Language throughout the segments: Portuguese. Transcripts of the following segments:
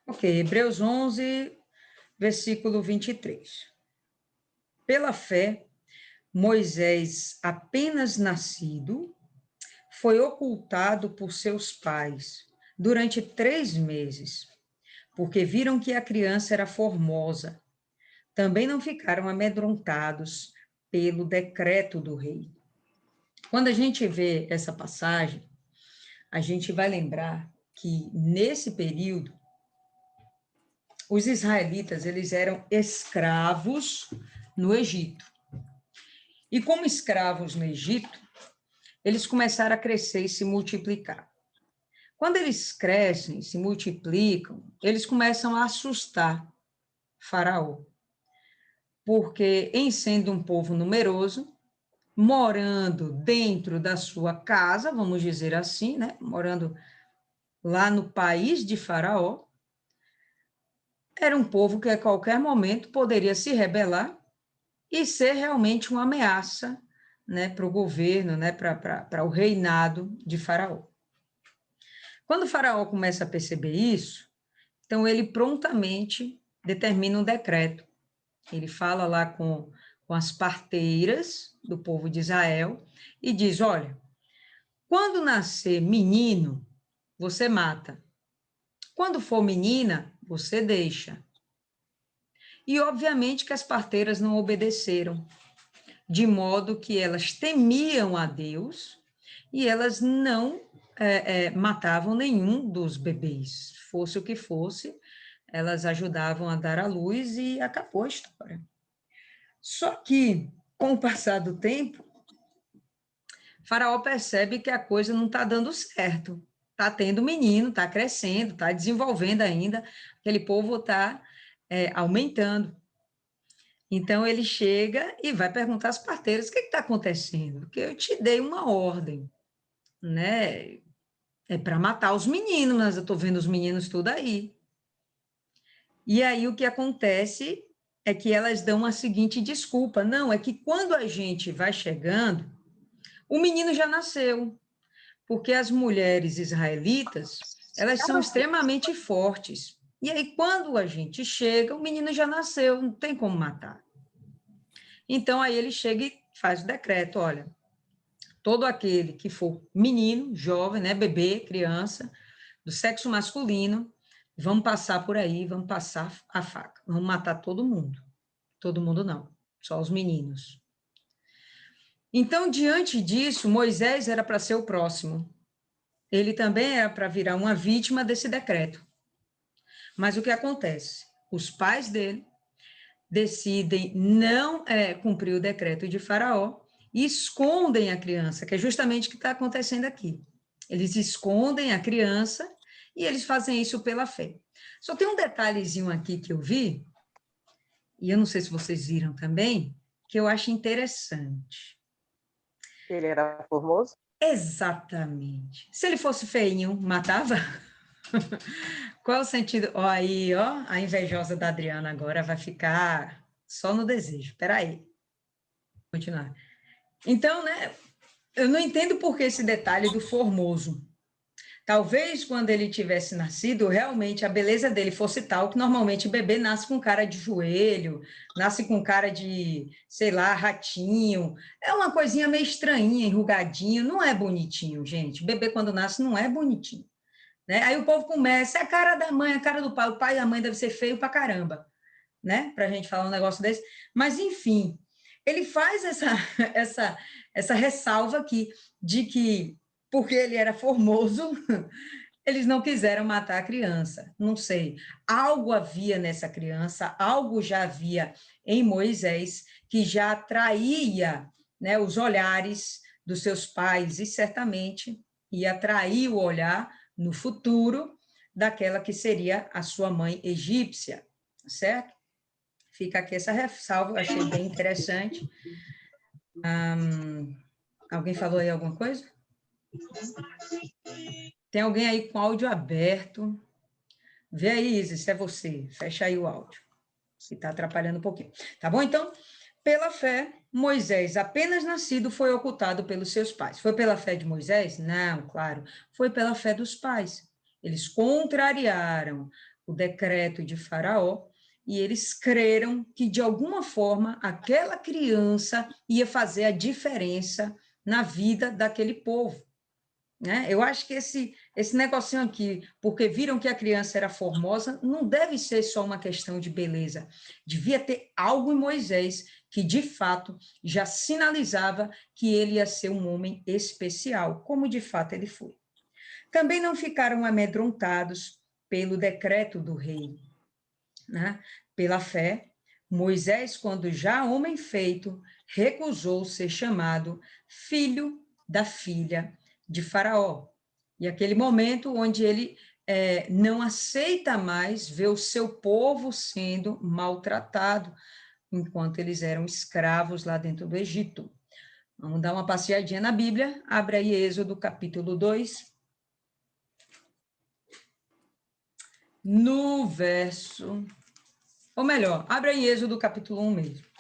Ok, Hebreus 11, versículo 23. Pela fé, Moisés, apenas nascido, foi ocultado por seus pais durante 3 meses, porque viram que a criança era formosa. Também não ficaram amedrontados pelo decreto do rei. Quando a gente vê essa passagem, a gente vai lembrar que, nesse período, os israelitas, eles eram escravos no Egito. E como escravos no Egito, eles começaram a crescer e se multiplicar. Quando eles crescem, se multiplicam, eles começam a assustar Faraó. Porque, em sendo um povo numeroso, morando dentro da sua casa, vamos dizer assim, né? Morando lá no país de Faraó, era um povo que a qualquer momento poderia se rebelar e ser realmente uma ameaça, né, para o governo, né, para o reinado de Faraó. Quando Faraó começa a perceber isso, então ele prontamente determina um decreto. Ele fala lá com as parteiras do povo de Israel e diz: olha, quando nascer menino, você mata. Quando for menina, você deixa. E, obviamente, que as parteiras não obedeceram, de modo que elas temiam a Deus e elas não matavam nenhum dos bebês. Fosse o que fosse, elas ajudavam a dar à luz e acabou a história. Só que, com o passar do tempo, Faraó percebe que a coisa não está dando certo. Está tendo menino, está crescendo, está desenvolvendo ainda, aquele povo está aumentando. Então, ele chega e vai perguntar às parteiras: o que está acontecendo? Porque eu te dei uma ordem, né? É para matar os meninos, mas eu estou vendo os meninos tudo aí. E aí, o que acontece é que elas dão a seguinte desculpa: não, é que quando a gente vai chegando, o menino já nasceu, porque as mulheres israelitas, elas são extremamente fortes. E aí, quando a gente chega, o menino já nasceu, não tem como matar. Então, aí ele chega e faz o decreto: olha, todo aquele que for menino, jovem, né, bebê, criança, do sexo masculino, vamos passar por aí, vamos passar a faca, vamos matar todo mundo. Todo mundo não, só os meninos. Então, diante disso, Moisés era para ser o próximo. Ele também era para virar uma vítima desse decreto. Mas o que acontece? Os pais dele decidem não cumprir o decreto de Faraó e escondem a criança, que é justamente o que está acontecendo aqui. Eles escondem a criança e eles fazem isso pela fé. Só tem um detalhezinho aqui que eu vi, e eu não sei se vocês viram também, que eu acho interessante. Ele era formoso? Exatamente. Se ele fosse feinho, matava? Qual é o sentido? Ó, aí, ó, a invejosa da Adriana agora vai ficar só no desejo. Peraí. Vou continuar. Então, né, eu não entendo por que esse detalhe do formoso. Talvez quando ele tivesse nascido, realmente a beleza dele fosse tal que normalmente bebê nasce com cara de joelho, nasce com cara de, sei lá, ratinho. É uma coisinha meio estranhinha, enrugadinho, não é bonitinho, gente. Bebê quando nasce não é bonitinho. Né? Aí o povo começa, é a cara da mãe, a cara do pai, o pai e a mãe deve ser feio pra caramba, né? Pra gente falar um negócio desse. Mas, enfim, ele faz essa ressalva aqui de que, porque ele era formoso, eles não quiseram matar a criança. Não sei, algo havia nessa criança, algo já havia em Moisés que já atraía, né, os olhares dos seus pais e certamente ia atrair o olhar no futuro daquela que seria a sua mãe egípcia, certo? Fica aqui essa ressalva, eu achei bem interessante. Alguém falou aí alguma coisa? Tem alguém aí com áudio aberto? Vê aí, Isis, se é você. Fecha aí o áudio, que está atrapalhando um pouquinho. Tá bom? Então, pela fé, Moisés, apenas nascido, foi ocultado pelos seus pais. Foi pela fé de Moisés? Não, claro. Foi pela fé dos pais. Eles contrariaram o decreto de Faraó e eles creram que, de alguma forma, aquela criança ia fazer a diferença na vida daquele povo. Né? Eu acho que esse negocinho aqui, porque viram que a criança era formosa, não deve ser só uma questão de beleza. Devia ter algo em Moisés que, de fato, já sinalizava que ele ia ser um homem especial, como de fato ele foi. Também não ficaram amedrontados pelo decreto do rei, né? Pela fé, Moisés, quando já homem feito, recusou ser chamado filho da filha de Faraó. E aquele momento onde ele não aceita mais ver o seu povo sendo maltratado, enquanto eles eram escravos lá dentro do Egito. Vamos dar uma passeadinha na Bíblia, abre aí Êxodo capítulo 2, no verso... Ou melhor, abre aí Êxodo capítulo 1 mesmo.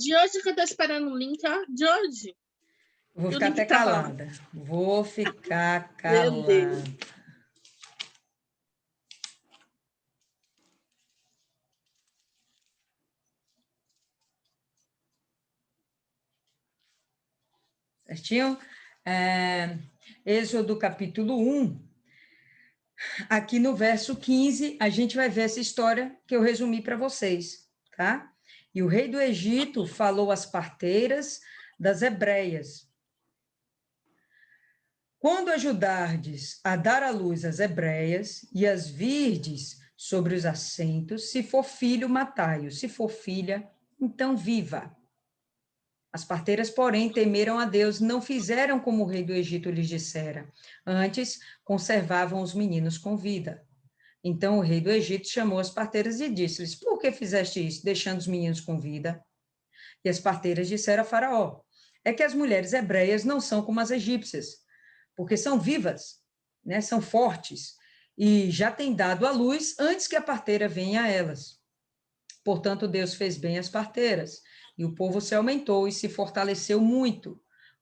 George, que eu tô esperando o link, ó. George. Vou ficar até calada. Vou ficar Meu Deus. calada. Certinho? Êxodo capítulo 1. Aqui no verso 15, a gente vai ver essa história que eu resumi para vocês, tá? E o rei do Egito falou às parteiras das hebreias: quando ajudardes a dar à luz as hebreias e as virdes sobre os assentos, se for filho, matai-o, se for filha, então viva. As parteiras, porém, temeram a Deus, não fizeram como o rei do Egito lhes dissera. Antes, conservavam os meninos com vida. Então o rei do Egito chamou as parteiras e disse-lhes: por que fizeste isso, deixando os meninos com vida? E as parteiras disseram a Faraó: é que as mulheres hebreias não são como as egípcias, porque são vivas, né? São fortes, e já têm dado à luz antes que a parteira venha a elas. Portanto, Deus fez bem às parteiras, e o povo se aumentou e se fortaleceu muito.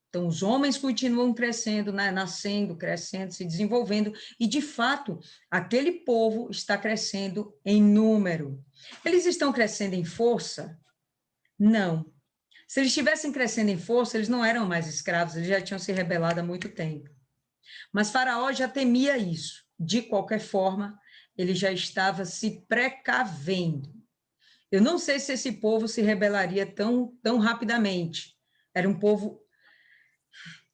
Então, os homens continuam crescendo, né? Nascendo, crescendo, se desenvolvendo, e, de fato, aquele povo está crescendo em número. Eles estão crescendo em força? Não. Se eles estivessem crescendo em força, eles não eram mais escravos, eles já tinham se rebelado há muito tempo. Mas Faraó já temia isso. De qualquer forma, ele já estava se precavendo. Eu não sei se esse povo se rebelaria tão rapidamente. Era um povo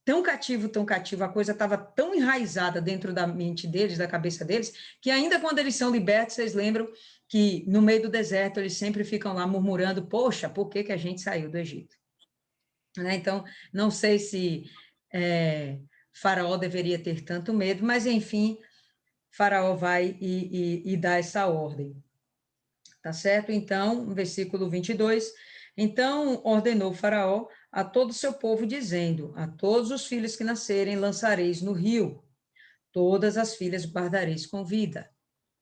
tão cativo, a coisa estava tão enraizada dentro da mente deles, da cabeça deles, que ainda quando eles são libertos, vocês lembram que no meio do deserto eles sempre ficam lá murmurando: poxa, por que a gente saiu do Egito? Né? Então, não sei se Faraó deveria ter tanto medo, mas enfim, Faraó vai e dá essa ordem. Tá certo? Então, versículo 22, então ordenou Faraó a todo o seu povo, dizendo: a todos os filhos que nascerem lançareis no rio, todas as filhas guardareis com vida.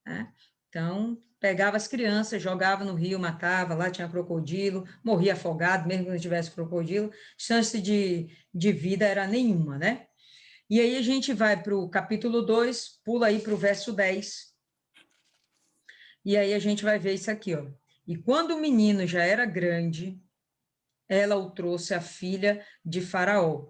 Né? Então, pegava as crianças, jogava no rio, matava, lá tinha crocodilo, morria afogado, mesmo que não tivesse crocodilo, chance de vida era nenhuma, né? E aí a gente vai para o capítulo 2, pula aí para o verso 10, e aí a gente vai ver isso aqui, ó. E quando o menino já era grande, ela o trouxe à filha de Faraó,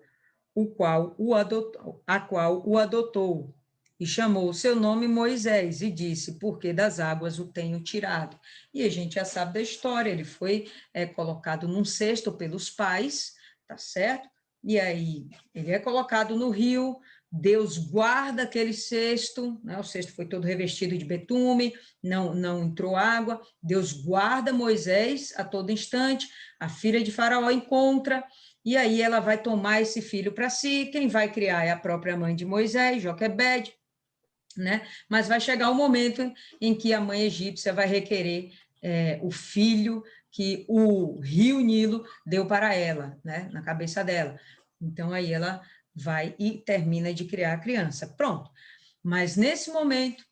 a qual o adotou, e chamou o seu nome Moisés, e disse: porque das águas o tenho tirado. E a gente já sabe da história, ele foi colocado num cesto pelos pais, tá certo? E aí ele é colocado no rio, Deus guarda aquele cesto, né? O cesto foi todo revestido de betume, não entrou água, Deus guarda Moisés a todo instante, a filha de Faraó encontra, e aí ela vai tomar esse filho para si, quem vai criar é a própria mãe de Moisés, Joquebede, né? Mas vai chegar o momento em que a mãe egípcia vai requerer o filho que o rio Nilo deu para ela, né? Na cabeça dela. Então, aí ela vai e termina de criar a criança. Pronto. Mas nesse momento,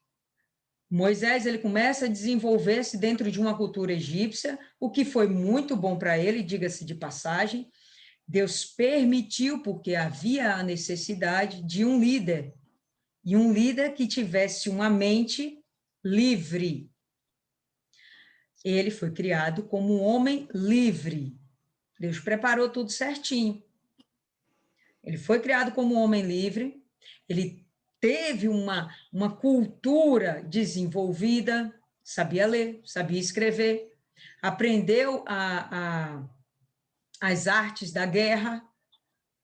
Moisés ele começa a desenvolver-se dentro de uma cultura egípcia, o que foi muito bom para ele, diga-se de passagem. Deus permitiu, porque havia a necessidade de um líder, e um líder que tivesse uma mente livre. Ele foi criado como um homem livre. Deus preparou tudo certinho. Ele foi criado como um homem livre, ele teve uma cultura desenvolvida, sabia ler, sabia escrever, aprendeu as artes da guerra.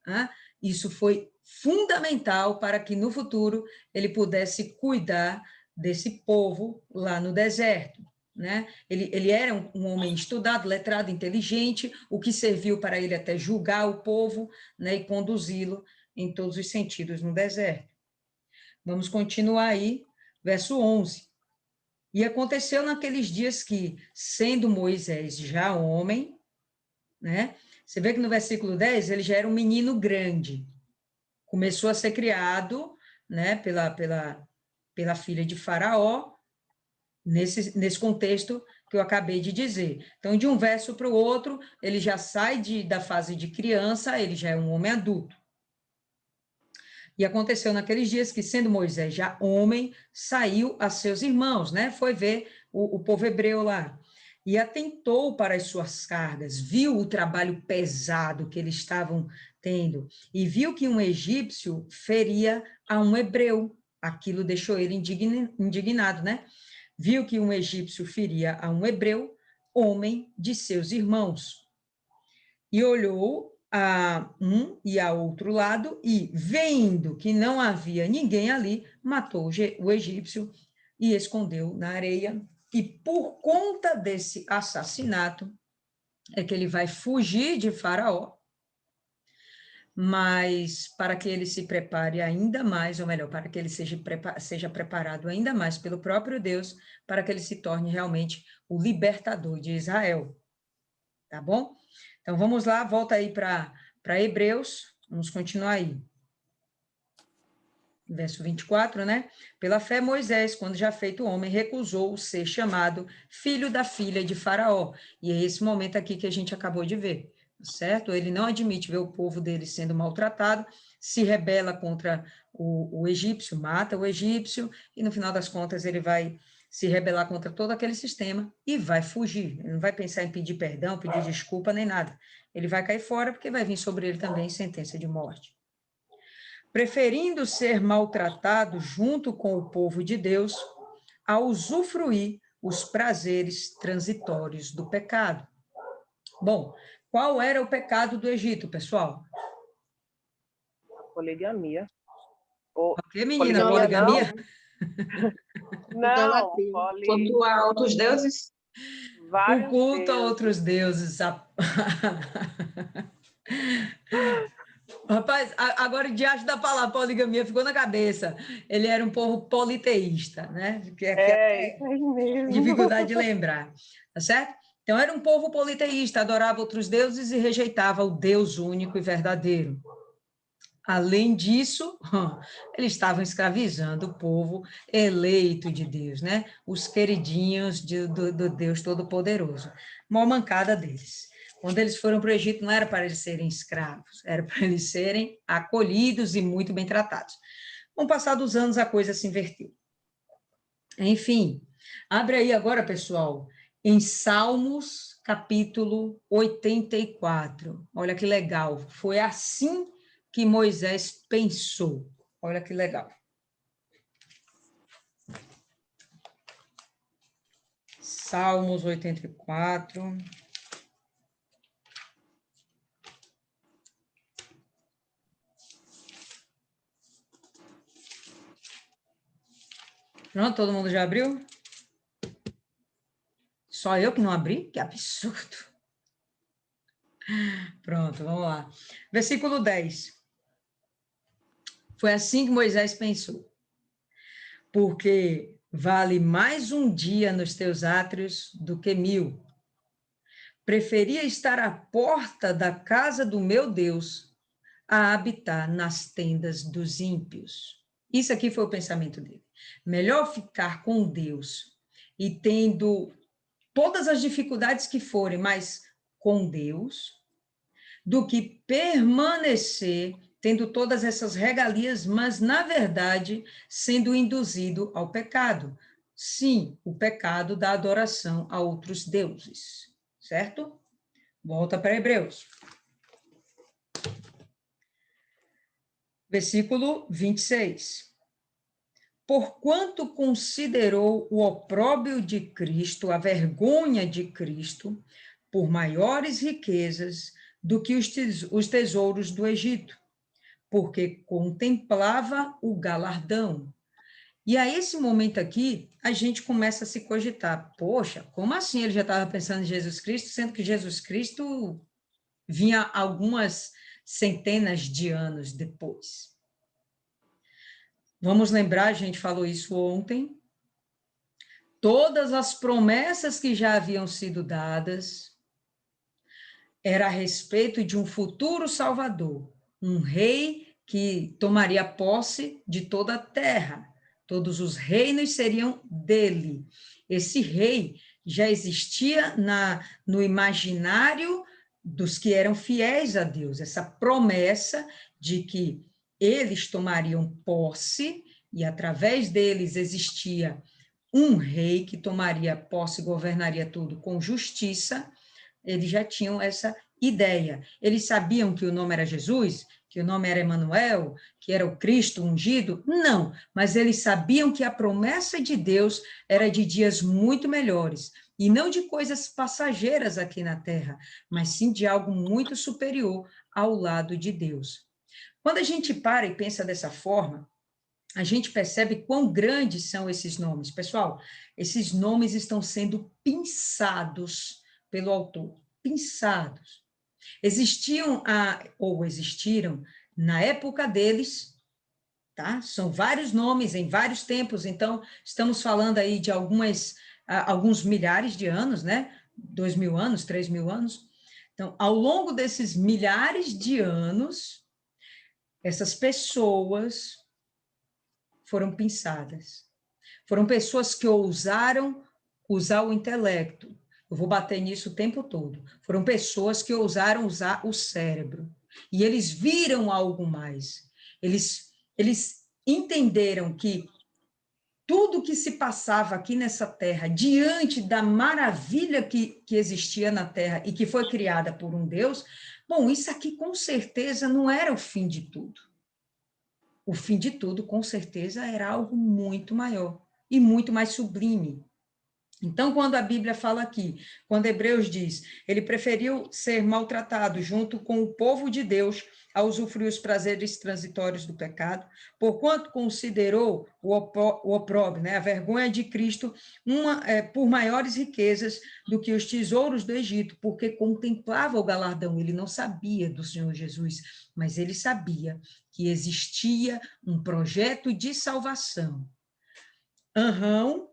Né? Isso foi fundamental para que no futuro ele pudesse cuidar desse povo lá no deserto. Né? Ele era um homem estudado, letrado, inteligente, o que serviu para ele até julgar o povo, né, e conduzi-lo em todos os sentidos no deserto. Vamos continuar aí, verso 11. E aconteceu naqueles dias que, sendo Moisés já homem, né, você vê que no versículo 10 ele já era um menino grande, começou a ser criado, né, pela filha de Faraó, nesse contexto que eu acabei de dizer. Então, de um verso para o outro, ele já sai da fase de criança, ele já é um homem adulto. E aconteceu naqueles dias que, sendo Moisés já homem, saiu a seus irmãos, né? Foi ver o povo hebreu lá. E atentou para as suas cargas, viu o trabalho pesado que eles estavam tendo, e viu que um egípcio feria a um hebreu. Aquilo deixou ele indignado, né? Viu que um egípcio feria a um hebreu, homem de seus irmãos. E olhou a um e a outro lado, e, vendo que não havia ninguém ali, matou o egípcio e escondeu na areia. E por conta desse assassinato, é que ele vai fugir de Faraó, mas para que ele se prepare ainda mais, ou melhor, para que ele seja preparado ainda mais pelo próprio Deus, para que ele se torne realmente o libertador de Israel. Tá bom? Então, vamos lá, volta aí para Hebreus, vamos continuar aí. Verso 24, né? Pela fé, Moisés, quando já feito homem, recusou ser chamado filho da filha de Faraó. E é esse momento aqui que a gente acabou de ver, certo? Ele não admite ver o povo dele sendo maltratado, se rebela contra o egípcio, mata o egípcio, e no final das contas ele vai se rebelar contra todo aquele sistema e vai fugir. Ele não vai pensar em pedir perdão, pedir desculpa, nem nada. Ele vai cair fora, porque vai vir sobre ele também sentença de morte. Preferindo ser maltratado junto com o povo de Deus, a usufruir os prazeres transitórios do pecado. Bom, qual era o pecado do Egito, pessoal? Poligamia. Ok, menina, poligamia? Não, Cultuar a outros deuses? O culto a deuses. outros deuses. Rapaz, agora diante da palavra poligamia ficou na cabeça. Ele era um povo politeísta, né? Que Isso aí mesmo. dificuldade de lembrar, tá certo? Então, era um povo politeísta, adorava outros deuses e rejeitava o Deus único e verdadeiro. Além disso, eles estavam escravizando o povo eleito de Deus, né? Os queridinhos do Deus Todo-Poderoso. Uma mancada deles. Quando eles foram para o Egito, não era para eles serem escravos, era para eles serem acolhidos e muito bem tratados. Com o passar dos anos, a coisa se inverteu. Enfim, abre aí agora, pessoal, em Salmos, capítulo 84. Olha que legal. Foi assim que Moisés pensou. Olha que legal. Salmos 84. Pronto, todo mundo já abriu? Só eu que não abri? Que absurdo. Pronto, vamos lá. Versículo 10. Foi assim que Moisés pensou. Porque vale mais um dia nos teus átrios do que 1000. Preferia estar à porta da casa do meu Deus a habitar nas tendas dos ímpios. Isso aqui foi o pensamento dele. Melhor ficar com Deus e tendo todas as dificuldades que forem, mas com Deus, do que permanecer tendo todas essas regalias, mas, na verdade, sendo induzido ao pecado. Sim, o pecado da adoração a outros deuses, certo? Volta para Hebreus. Versículo 26. Porquanto considerou o opróbrio de Cristo, a vergonha de Cristo, por maiores riquezas do que os tesouros do Egito, porque contemplava o galardão. E a esse momento aqui, a gente começa a se cogitar, poxa, como assim ele já estava pensando em Jesus Cristo, sendo que Jesus Cristo vinha algumas centenas de anos depois? Vamos lembrar, a gente falou isso ontem, todas as promessas que já haviam sido dadas era a respeito de um futuro Salvador, um rei que tomaria posse de toda a terra, todos os reinos seriam dele. Esse rei já existia no imaginário dos que eram fiéis a Deus, essa promessa de que eles tomariam posse e através deles existia um rei que tomaria posse e governaria tudo com justiça. Eles já tinham essa ideia. Eles sabiam que o nome era Jesus, que o nome era Emanuel, que era o Cristo ungido? Não, mas eles sabiam que a promessa de Deus era de dias muito melhores, e não de coisas passageiras aqui na terra, mas sim de algo muito superior ao lado de Deus. Quando a gente para e pensa dessa forma, a gente percebe quão grandes são esses nomes. Pessoal, esses nomes estão sendo pinçados pelo autor, pinçados. Existiram na época deles, tá? São vários nomes em vários tempos, então estamos falando aí de alguns milhares de anos, né? 2.000 anos, 3.000 anos. Então, ao longo desses milhares de anos, essas pessoas foram pinçadas. Foram pessoas que ousaram usar o intelecto. Eu vou bater nisso o tempo todo. Foram pessoas que ousaram usar o cérebro. E eles viram algo mais. Eles entenderam que tudo que se passava aqui nessa terra, diante da maravilha que existia na terra e que foi criada por um Deus, bom, isso aqui com certeza não era o fim de tudo. O fim de tudo, com certeza, era algo muito maior e muito mais sublime. Então, quando a Bíblia fala aqui, quando Hebreus diz, ele preferiu ser maltratado junto com o povo de Deus a usufruir os prazeres transitórios do pecado, porquanto considerou o opróbrio, né, a vergonha de Cristo, por maiores riquezas do que os tesouros do Egito, porque contemplava o galardão. Ele não sabia do Senhor Jesus, mas ele sabia que existia um projeto de salvação. Arão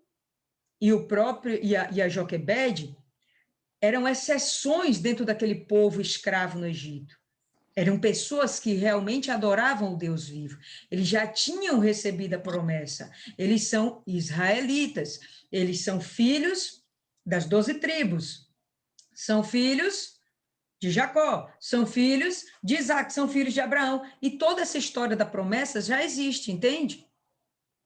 e o próprio e a Joquebede eram exceções dentro daquele povo escravo no Egito. Eram pessoas que realmente adoravam o Deus vivo. Eles já tinham recebido a promessa. Eles são israelitas. Eles são filhos das 12 tribos. São filhos de Jacó. São filhos de Isaac. São filhos de Abraão. E toda essa história da promessa já existe, entende?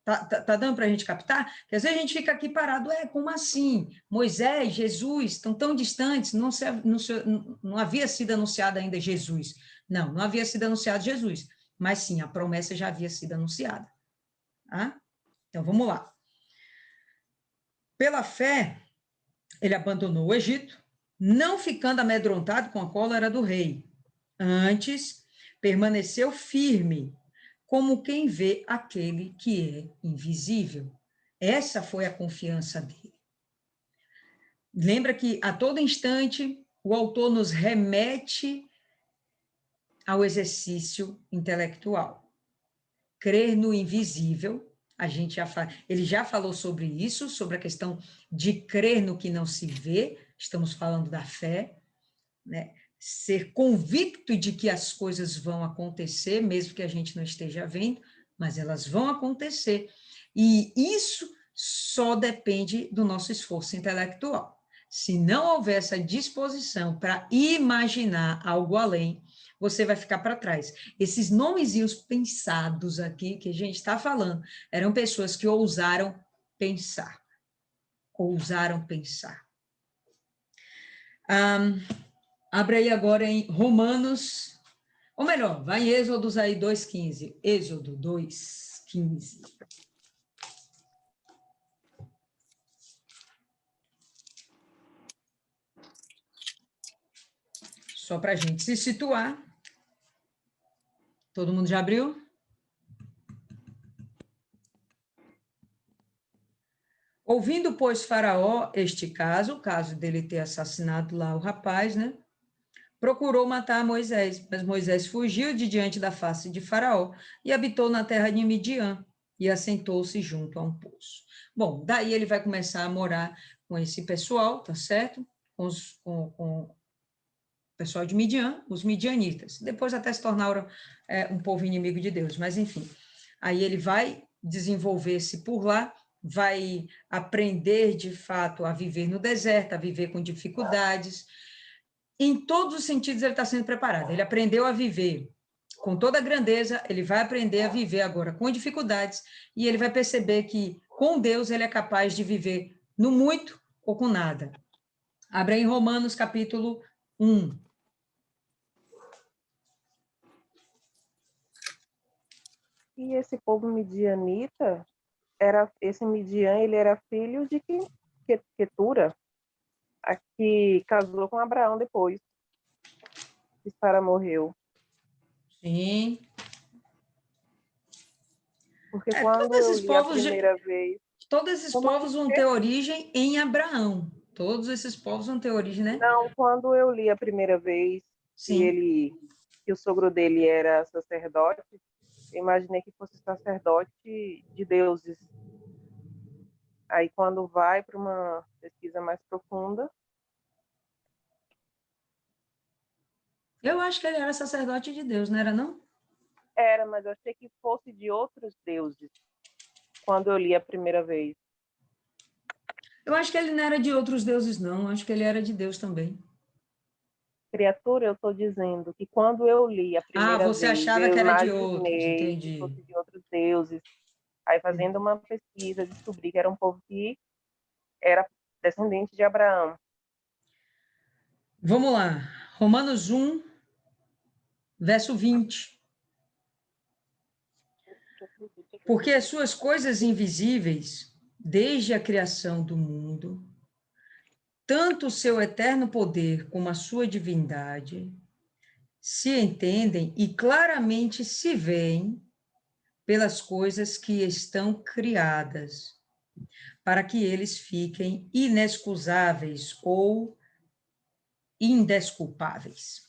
Tá dando para a gente captar? Porque às vezes a gente fica aqui parado, como assim? Moisés, Jesus, estão tão distantes, não havia sido anunciado ainda Jesus. Não havia sido anunciado Jesus, mas sim, a promessa já havia sido anunciada. Tá? Então, vamos lá. Pela fé, ele abandonou o Egito, não ficando amedrontado com a cólera do rei. Antes, permaneceu firme, como quem vê aquele que é invisível. Essa foi a confiança dele. Lembra que a todo instante o autor nos remete ao exercício intelectual. Crer no invisível, ele já falou sobre isso, sobre a questão de crer no que não se vê, estamos falando da fé, né? Ser convicto de que as coisas vão acontecer, mesmo que a gente não esteja vendo, mas elas vão acontecer. E isso só depende do nosso esforço intelectual. Se não houver essa disposição para imaginar algo além, você vai ficar para trás. Esses nomezinhos pensados aqui que a gente está falando, eram pessoas que ousaram pensar. Ousaram pensar. Abre aí agora em Romanos, ou melhor, vai em Êxodos aí 2,15. Êxodo 2,15. Só para a gente se situar. Todo mundo já abriu? Ouvindo, pois, Faraó este caso, o caso dele ter assassinado lá o rapaz, né? Procurou matar Moisés, mas Moisés fugiu de diante da face de Faraó e habitou na terra de Midian e assentou-se junto a um poço. Bom, daí ele vai começar a morar com esse pessoal, tá certo? Com o pessoal de Midian, os midianitas. Depois até se tornaram um povo inimigo de Deus, mas enfim. Aí ele vai desenvolver-se por lá, vai aprender de fato a viver no deserto, a viver com dificuldades. Em todos os sentidos ele está sendo preparado. Ele aprendeu a viver com toda a grandeza, ele vai aprender a viver agora com dificuldades e ele vai perceber que com Deus ele é capaz de viver no muito ou com nada. Abre em Romanos capítulo 1. E esse povo midianita, esse Midian, ele era filho de Quetura, a que casou com Abraão depois que Sara morreu. Sim. Porque quando eu li a primeira vez... Todos esses povos vão ter origem em Abraão. Todos esses povos vão ter origem, né? Não, quando eu li a primeira vez, Sim. que o sogro dele era sacerdote, eu imaginei que fosse sacerdote de deuses. Aí, quando vai para uma pesquisa mais profunda... Eu acho que ele era sacerdote de Deus, não era, não? Era, mas eu achei que fosse de outros deuses, quando eu li a primeira vez. Eu acho que ele não era de outros deuses, não. Eu acho que ele era de Deus também. Criatura, eu estou dizendo que quando eu li a primeira vez... você achava que era de outros, entendi. Que fosse de outros deuses. Aí, fazendo uma pesquisa, descobri que era um povo que era descendente de Abraão. Vamos lá. Romanos 1, verso 20. Porque as suas coisas invisíveis, desde a criação do mundo, tanto o seu eterno poder como a sua divindade, se entendem e claramente se veem pelas coisas que estão criadas, para que eles fiquem inexcusáveis ou indesculpáveis.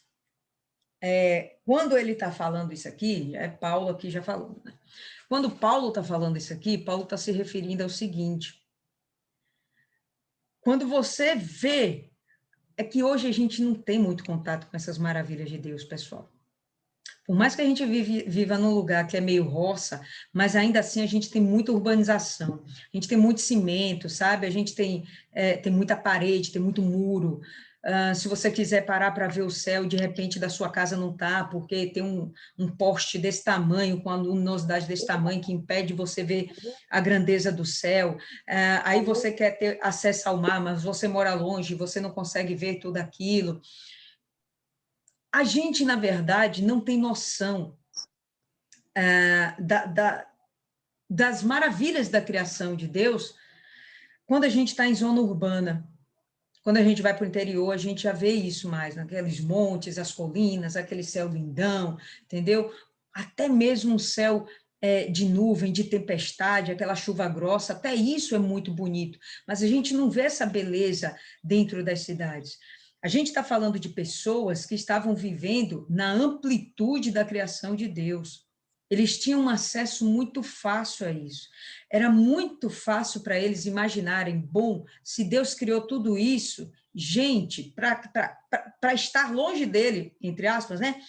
Quando ele está falando isso aqui, é Paulo aqui já falando, né? Quando Paulo está falando isso aqui, Paulo está se referindo ao seguinte: quando você vê, é que hoje a gente não tem muito contato com essas maravilhas de Deus, pessoal. Por mais que a gente viva num lugar que é meio roça, mas ainda assim a gente tem muita urbanização, a gente tem muito cimento, sabe? A gente tem muita parede, tem muito muro. Se você quiser parar para ver o céu, de repente da sua casa não tá, porque tem um poste desse tamanho, com a luminosidade desse tamanho, que impede você ver a grandeza do céu. Aí você quer ter acesso ao mar, mas você mora longe, você não consegue ver tudo aquilo. A gente, na verdade, não tem noção das maravilhas da criação de Deus quando a gente está em zona urbana. Quando a gente vai para o interior, a gente já vê isso mais, naqueles montes, as colinas, aquele céu lindão, entendeu? Até mesmo um céu de nuvem, de tempestade, aquela chuva grossa, até isso é muito bonito, mas a gente não vê essa beleza dentro das cidades. A gente está falando de pessoas que estavam vivendo na amplitude da criação de Deus. Eles tinham um acesso muito fácil a isso. Era muito fácil para eles imaginarem, bom, se Deus criou tudo isso, gente, para estar longe dele, entre aspas, né?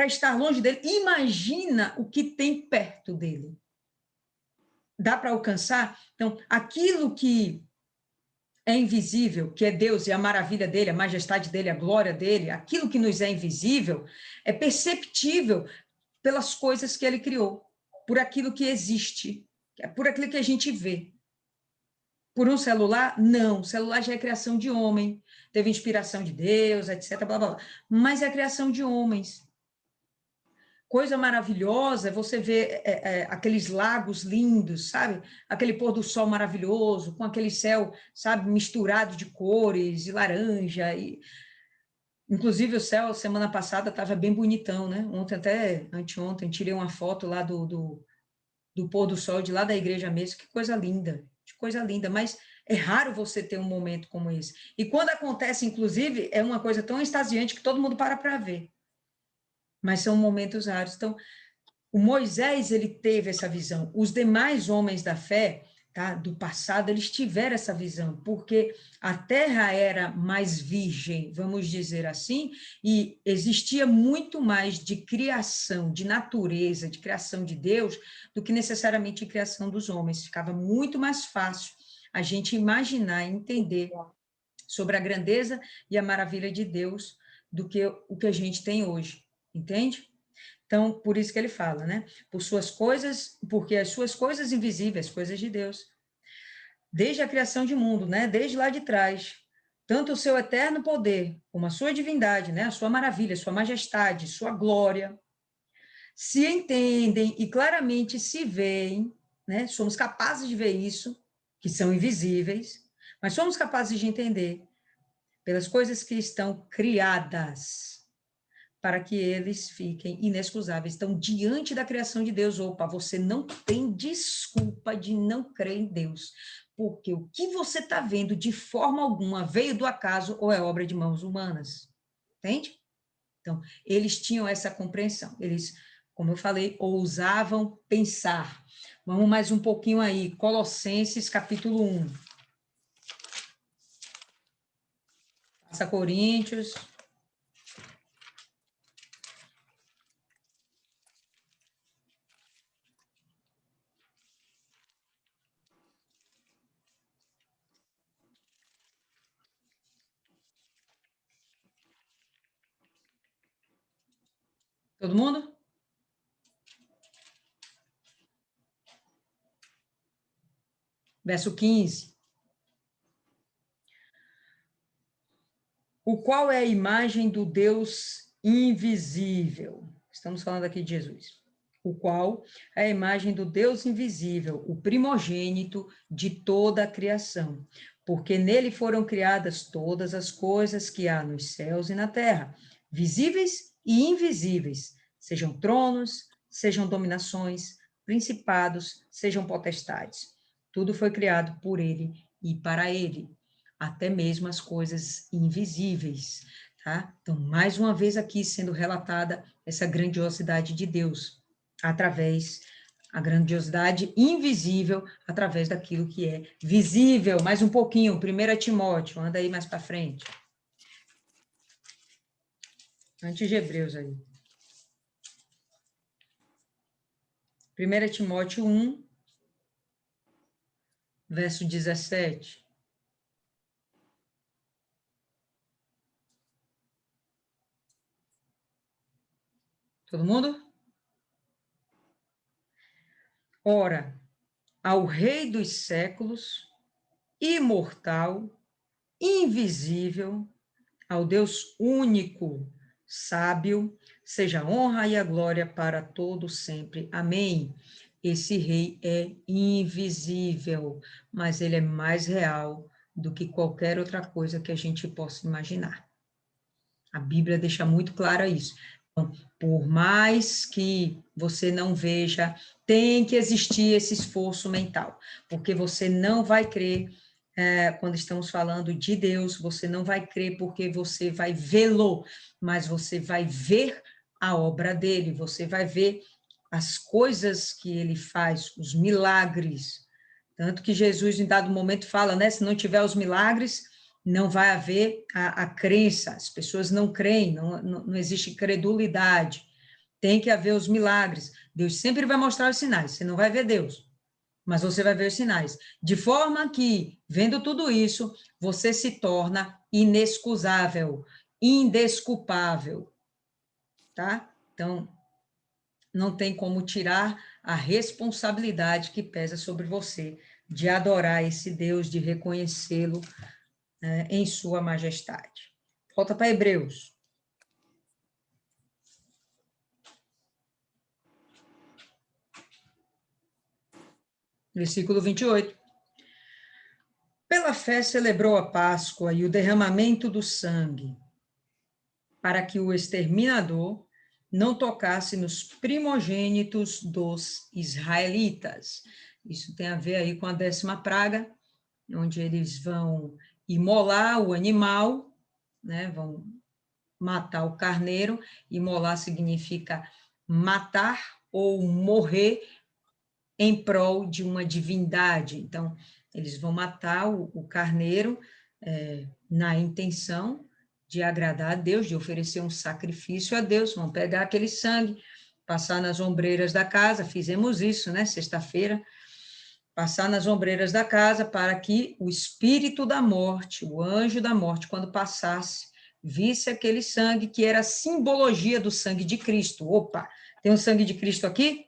para estar longe dele, imagina o que tem perto dele. Dá para alcançar? Então, aquilo que é invisível, que é Deus e a maravilha dele, a majestade dele, a glória dele, aquilo que nos é invisível, é perceptível pelas coisas que ele criou, por aquilo que existe, por aquilo que a gente vê. Por um celular? Não, o celular já é criação de homem, teve inspiração de Deus, etc, blá, blá, blá. Mas é a criação de homens. Coisa maravilhosa é você ver aqueles lagos lindos, sabe? Aquele pôr do sol maravilhoso, com aquele céu, sabe, misturado de cores, e laranja. Inclusive, o céu, semana passada, estava bem bonitão, né? Ontem, até anteontem, tirei uma foto lá do pôr do sol, de lá da igreja mesmo. Que coisa linda, que coisa linda. Mas é raro você ter um momento como esse. E quando acontece, inclusive, é uma coisa tão extasiante que todo mundo para ver. Mas são momentos raros. Então, o Moisés, ele teve essa visão. Os demais homens da fé, tá, do passado, eles tiveram essa visão, porque a terra era mais virgem, vamos dizer assim, e existia muito mais de criação, de natureza, de criação de Deus, do que necessariamente de criação dos homens. Ficava muito mais fácil a gente imaginar e entender sobre a grandeza e a maravilha de Deus do que o que a gente tem hoje. Entende? Então, por isso que ele fala, né? Por suas coisas, porque as suas coisas invisíveis, coisas de Deus, desde a criação de mundo, né? Desde lá de trás, tanto o seu eterno poder, como a sua divindade, né? A sua maravilha, a sua majestade, sua glória, se entendem e claramente se veem, né? Somos capazes de ver isso, que são invisíveis, mas somos capazes de entender pelas coisas que estão criadas, para que eles fiquem inexcusáveis. Então, diante da criação de Deus, opa, você não tem desculpa de não crer em Deus, porque o que você está vendo, de forma alguma, veio do acaso ou é obra de mãos humanas. Entende? Então, eles tinham essa compreensão. Eles, como eu falei, ousavam pensar. Vamos mais um pouquinho aí. Colossenses, capítulo 1. Passa Coríntios. Todo mundo? Verso 15. O qual é a imagem do Deus invisível. Estamos falando aqui de Jesus. O qual é a imagem do Deus invisível, o primogênito de toda a criação. Porque nele foram criadas todas as coisas que há nos céus e na terra, visíveis e invisíveis, sejam tronos, sejam dominações, principados, sejam potestades. Tudo foi criado por ele e para ele, até mesmo as coisas invisíveis, tá? Então, mais uma vez aqui sendo relatada essa grandiosidade de Deus, através, a grandiosidade invisível, através daquilo que é visível. Mais um pouquinho, 1 Timóteo, anda aí mais para frente. Antes de Hebreus aí. 1 Timóteo 1, verso 17. Todo mundo? Ora, ao Rei dos séculos, imortal, invisível, ao Deus único, sábio, seja a honra e a glória para todo sempre. Amém. Esse rei é invisível, mas ele é mais real do que qualquer outra coisa que a gente possa imaginar. A Bíblia deixa muito claro isso. Então, por mais que você não veja, tem que existir esse esforço mental, porque você não vai crer quando estamos falando de Deus, você não vai crer porque você vai vê-lo, mas você vai ver a obra dele, você vai ver as coisas que ele faz, os milagres. Tanto que Jesus, em dado momento, fala, né? Se não tiver os milagres, não vai haver a crença, as pessoas não creem, não existe credulidade. Tem que haver os milagres. Deus sempre vai mostrar os sinais. Você não vai ver Deus, mas você vai ver os sinais. De forma que, vendo tudo isso, você se torna inexcusável, indesculpável, tá? Então, não tem como tirar a responsabilidade que pesa sobre você de adorar esse Deus, de reconhecê-lo, né, em sua majestade. Volta para Hebreus. Versículo 28. Pela fé celebrou a Páscoa e o derramamento do sangue, para que o exterminador não tocasse nos primogênitos dos israelitas. Isso tem a ver aí com a 10ª praga, onde eles vão imolar o animal, né? Vão matar o carneiro. Imolar significa matar ou morrer em prol de uma divindade. Então, eles vão matar o carneiro na intenção de agradar a Deus, de oferecer um sacrifício a Deus. Vão pegar aquele sangue, passar nas ombreiras da casa. Fizemos isso, né? Sexta-feira. Passar nas ombreiras da casa para que o espírito da morte, o anjo da morte, quando passasse, visse aquele sangue que era a simbologia do sangue de Cristo. Opa, tem o sangue de Cristo aqui?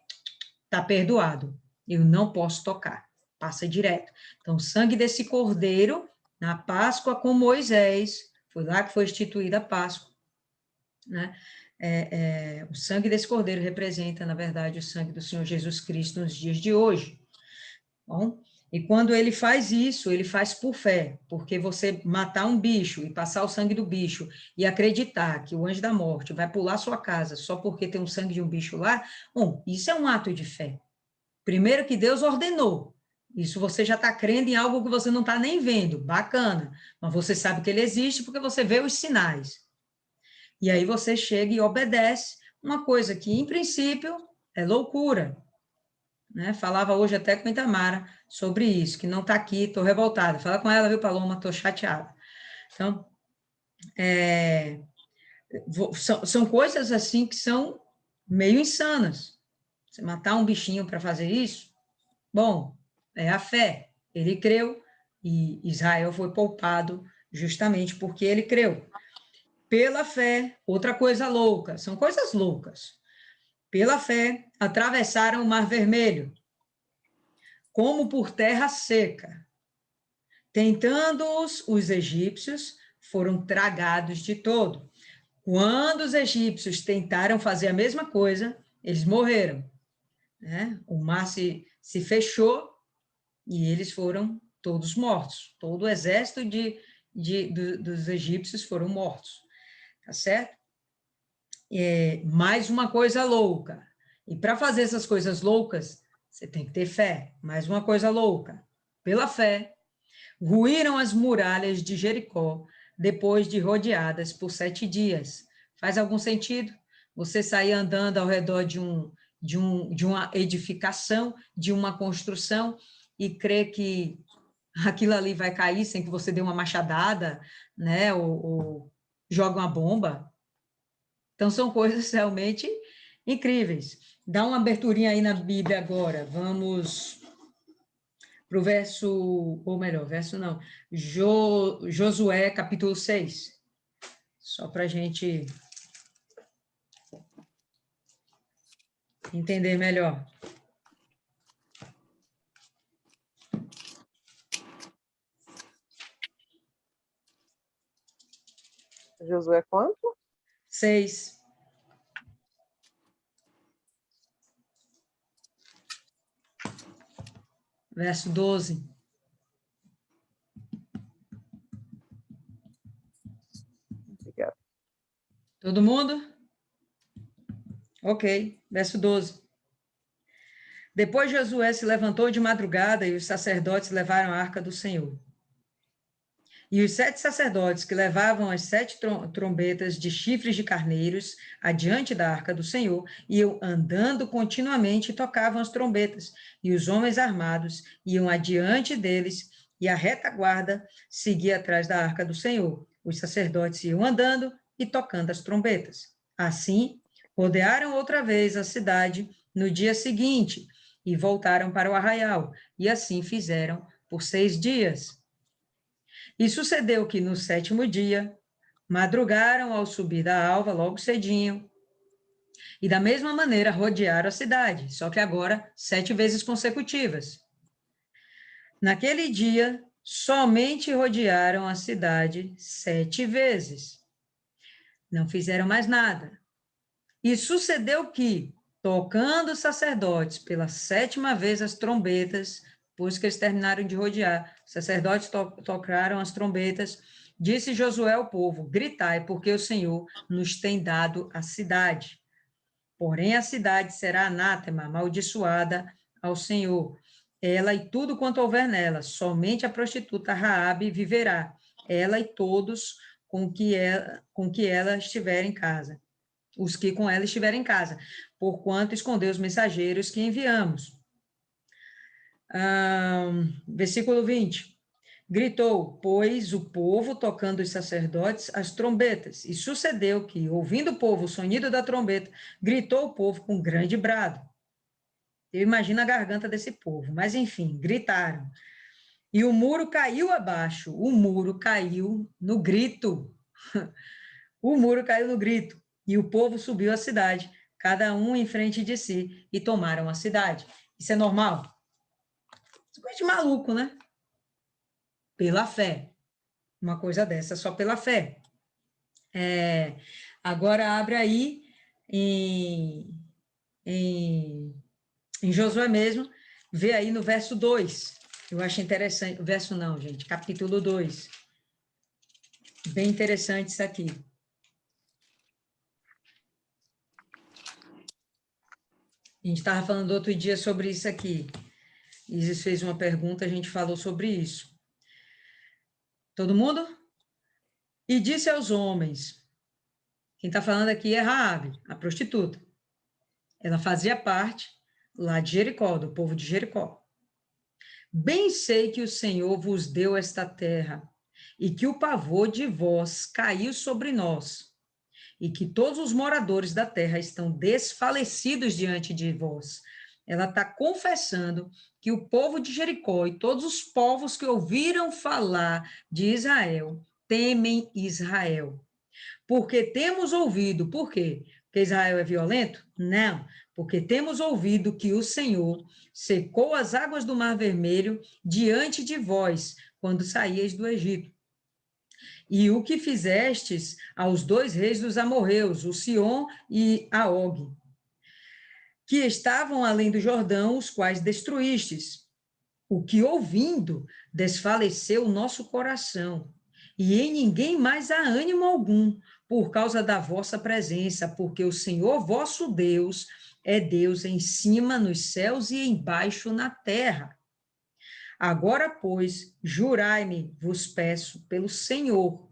Está perdoado. Eu não posso tocar. Passa direto. Então, o sangue desse cordeiro, na Páscoa com Moisés, foi lá que foi instituída a Páscoa, né? O sangue desse cordeiro representa, na verdade, o sangue do Senhor Jesus Cristo nos dias de hoje. Bom, e quando ele faz isso, ele faz por fé, porque você matar um bicho e passar o sangue do bicho e acreditar que o anjo da morte vai pular sua casa só porque tem um sangue de um bicho lá, bom, isso é um ato de fé. Primeiro que Deus ordenou. Isso você já está crendo em algo que você não está nem vendo. Bacana. Mas você sabe que ele existe porque você vê os sinais. E aí você chega e obedece uma coisa que, em princípio, é loucura. Né? Falava hoje até com a Itamara sobre isso, que não está aqui, estou revoltada. Fala com ela, viu, Paloma? Estou chateada. Então, são coisas assim que são meio insanas. Você matar um bichinho para fazer isso, bom, é a fé. Ele creu e Israel foi poupado justamente porque ele creu. Pela fé, outra coisa louca, são coisas loucas. Pela fé, atravessaram o Mar Vermelho, como por terra seca. Tentando-os, os egípcios foram tragados de todo. Quando os egípcios tentaram fazer a mesma coisa, eles morreram. Né? O mar se fechou e eles foram todos mortos. Todo o exército dos egípcios foram mortos. Tá certo? Mais uma coisa louca. E para fazer essas coisas loucas, você tem que ter fé. Mais uma coisa louca. Pela fé, ruíram as muralhas de Jericó depois de rodeadas por 7 dias. Faz algum sentido? Você sair andando ao redor de uma edificação, de uma construção, e crer que aquilo ali vai cair sem que você dê uma machadada, né? Ou joga uma bomba. Então, são coisas realmente incríveis. Dá uma aberturinha aí na Bíblia agora. Vamos para o verso, ou melhor, verso não, Josué, capítulo 6. Só para a gente entender melhor. Josué quanto? 6. Verso 12. Obrigada. Todo mundo? Ok, verso 12. Depois Josué se levantou de madrugada e os sacerdotes levaram a arca do Senhor. E os 7 sacerdotes que levavam as 7 trombetas de chifres de carneiros adiante da arca do Senhor iam andando continuamente e tocavam as trombetas. E os homens armados iam adiante deles e a retaguarda seguia atrás da arca do Senhor. Os sacerdotes iam andando e tocando as trombetas. Assim, Rodearam outra vez a cidade no dia seguinte e voltaram para o arraial, e assim fizeram por 6 dias. E sucedeu que no 7º dia, madrugaram ao subir da alva, logo cedinho, e da mesma maneira rodearam a cidade, só que agora 7 vezes consecutivas. Naquele dia, somente rodearam a cidade 7 vezes. Não fizeram mais nada. E sucedeu que, tocando os sacerdotes pela 7ª vez as trombetas, depois que eles terminaram de rodear, os sacerdotes tocaram as trombetas, disse Josué ao povo: gritai, porque o Senhor nos tem dado a cidade. Porém, a cidade será anátema, amaldiçoada ao Senhor, ela e tudo quanto houver nela, somente a prostituta Raabe viverá, ela e todos com que ela estiver em casa, os que com ela estiverem em casa, porquanto escondeu os mensageiros que enviamos. Versículo 20. Gritou, pois, o povo, tocando os sacerdotes, as trombetas. E sucedeu que, ouvindo o povo o sonido da trombeta, gritou o povo com grande brado. Eu imagino a garganta desse povo, mas enfim, gritaram. E o muro caiu abaixo, o muro caiu no grito. O muro caiu no grito. E o povo subiu à cidade, cada um em frente de si, e tomaram a cidade. Isso é normal? Isso é coisa de maluco, né? Pela fé. Uma coisa dessa, só pela fé. Agora abre aí em Josué mesmo, vê aí no verso 2. Eu acho interessante, verso não, gente, capítulo 2. Bem interessante isso aqui. A gente estava falando outro dia sobre isso aqui. Isis fez uma pergunta, a gente falou sobre isso. Todo mundo? E disse aos homens, quem está falando aqui é Raabe, a prostituta. Ela fazia parte lá de Jericó, do povo de Jericó. Bem sei que o Senhor vos deu esta terra, e que o pavor de vós caiu sobre nós, e que todos os moradores da terra estão desfalecidos diante de vós. Ela está confessando que o povo de Jericó e todos os povos que ouviram falar de Israel temem Israel. Porque temos ouvido, por quê? Porque Israel é violento? Não, porque temos ouvido que o Senhor secou as águas do Mar Vermelho diante de vós, quando saíeis do Egito. E o que fizestes aos 2 reis dos amorreus, o Sion e a Og, que estavam além do Jordão, os quais destruístes. O que ouvindo desfaleceu o nosso coração, e em ninguém mais há ânimo algum, por causa da vossa presença, porque o Senhor vosso Deus é Deus em cima nos céus e embaixo na terra. Agora, pois, jurai-me, vos peço, pelo Senhor.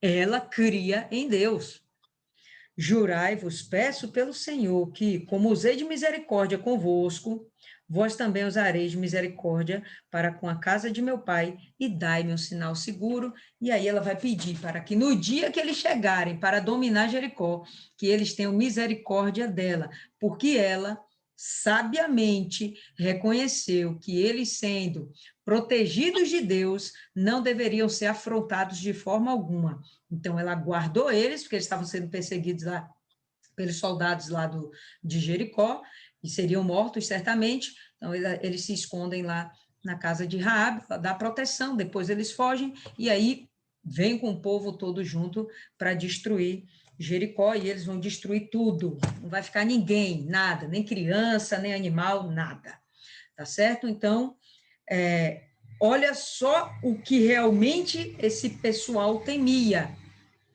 Ela cria em Deus. Jurai-vos, peço pelo Senhor, que, como usei de misericórdia convosco, vós também usareis de misericórdia para com a casa de meu pai, e dai-me um sinal seguro. E aí ela vai pedir para que no dia que eles chegarem para dominar Jericó, que eles tenham misericórdia dela, porque ela sabiamente reconheceu que eles, sendo protegidos de Deus, não deveriam ser afrontados de forma alguma. Então, ela guardou eles, porque eles estavam sendo perseguidos lá pelos soldados lá de Jericó, e seriam mortos certamente. Então, eles se escondem lá na casa de Raabe, dá proteção, depois eles fogem, e aí vem com o povo todo junto para destruir Jericó, e eles vão destruir tudo. Não vai ficar ninguém, nada, nem criança, nem animal, nada. Tá certo? Então, olha só o que realmente esse pessoal temia.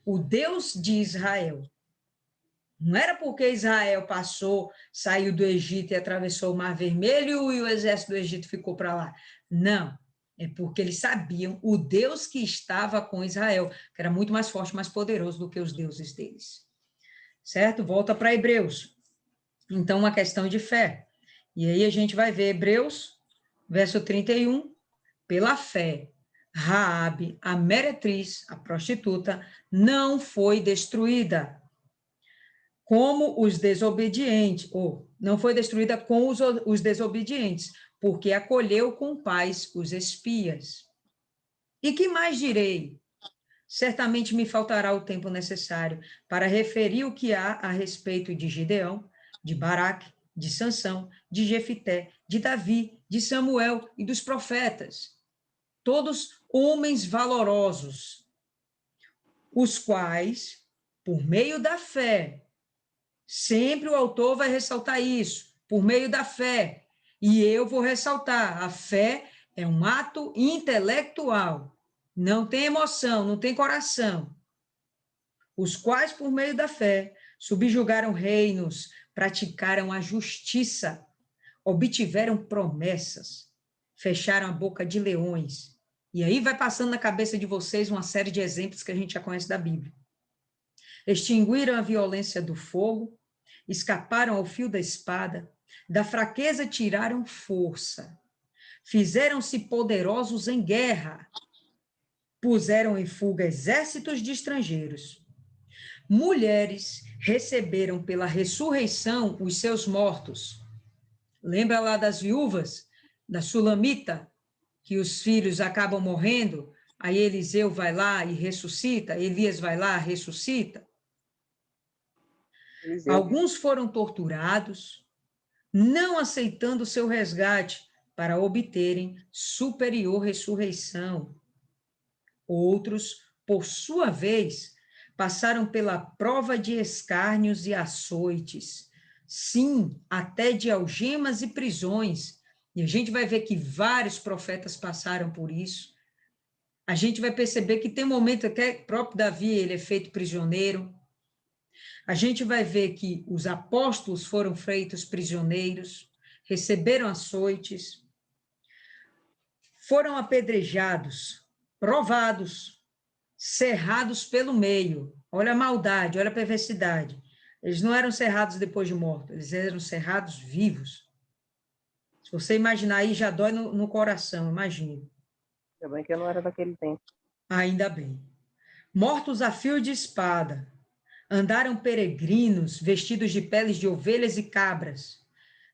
O Deus de Israel. Não era porque Israel saiu do Egito e atravessou o Mar Vermelho e o exército do Egito ficou para lá. Não, é porque eles sabiam o Deus que estava com Israel, que era muito mais forte, mais poderoso do que os deuses deles. Certo? Volta para Hebreus. Então, uma questão de fé. E aí a gente vai ver Hebreus, verso 31, pela fé. Raabe, a meretriz, a prostituta, não foi destruída, como os desobedientes, ou não foi destruída com os desobedientes, porque acolheu com paz os espias. E que mais direi? Certamente me faltará o tempo necessário para referir o que há a respeito de Gideão, de Baraque, de Sansão, de Jefité, de Davi, de Samuel e dos profetas, todos homens valorosos, os quais, por meio da fé, sempre o autor vai ressaltar isso, por meio da fé, e eu vou ressaltar, a fé é um ato intelectual, não tem emoção, não tem coração, os quais, por meio da fé, subjugaram reinos, praticaram a justiça, obtiveram promessas, fecharam a boca de leões. E aí vai passando na cabeça de vocês uma série de exemplos que a gente já conhece da Bíblia. Extinguiram a violência do fogo, escaparam ao fio da espada, da fraqueza tiraram força, fizeram-se poderosos em guerra, puseram em fuga exércitos de estrangeiros. Mulheres receberam pela ressurreição os seus mortos. Lembra lá das viúvas, da Sulamita, que os filhos acabam morrendo, aí Eliseu vai lá e ressuscita, Elias vai lá, ressuscita. Eliseu. Alguns foram torturados, não aceitando o seu resgate para obterem superior ressurreição. Outros, por sua vez, passaram pela prova de escárnios e açoites, sim, até de algemas e prisões. E a gente vai ver que vários profetas passaram por isso. A gente vai perceber que tem momento que o próprio Davi ele é feito prisioneiro. A gente vai ver que os apóstolos foram feitos prisioneiros, receberam açoites, foram apedrejados, provados, cerrados pelo meio. Olha a maldade, olha a perversidade. Eles não eram cerrados depois de mortos, eles eram cerrados vivos. Se você imaginar aí, já dói no coração, imagine. Ainda bem que eu não era daquele tempo. Ainda bem. Mortos a fio de espada, andaram peregrinos, vestidos de peles de ovelhas e cabras,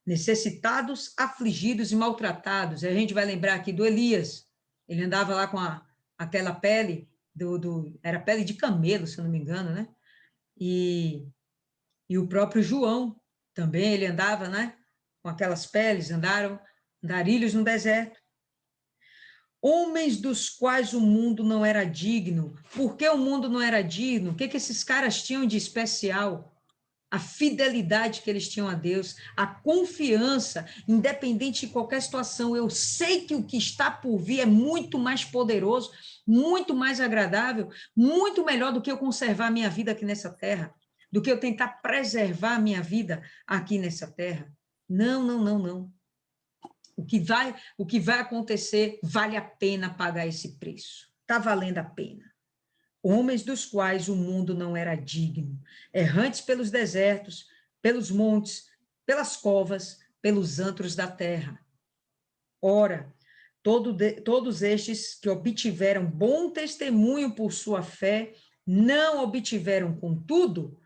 necessitados, afligidos e maltratados. E a gente vai lembrar aqui do Elias. Ele andava lá com aquela pele, era pele de camelo, se eu não me engano, né? E o próprio João também, ele andava, né? Com aquelas peles, andarilhos no deserto. Homens dos quais o mundo não era digno. Por que o mundo não era digno? O que esses caras tinham de especial? A fidelidade que eles tinham a Deus, a confiança, independente de qualquer situação. Eu sei que o que está por vir é muito mais poderoso, muito mais agradável, muito melhor do que eu conservar a minha vida aqui nessa terra, do que eu tentar preservar a minha vida aqui nessa terra. Não, não, não, não. O que vai acontecer vale a pena pagar esse preço. Está valendo a pena. Homens dos quais o mundo não era digno, errantes pelos desertos, pelos montes, pelas covas, pelos antros da terra. Ora, todos estes que obtiveram bom testemunho por sua fé, não obtiveram, contudo,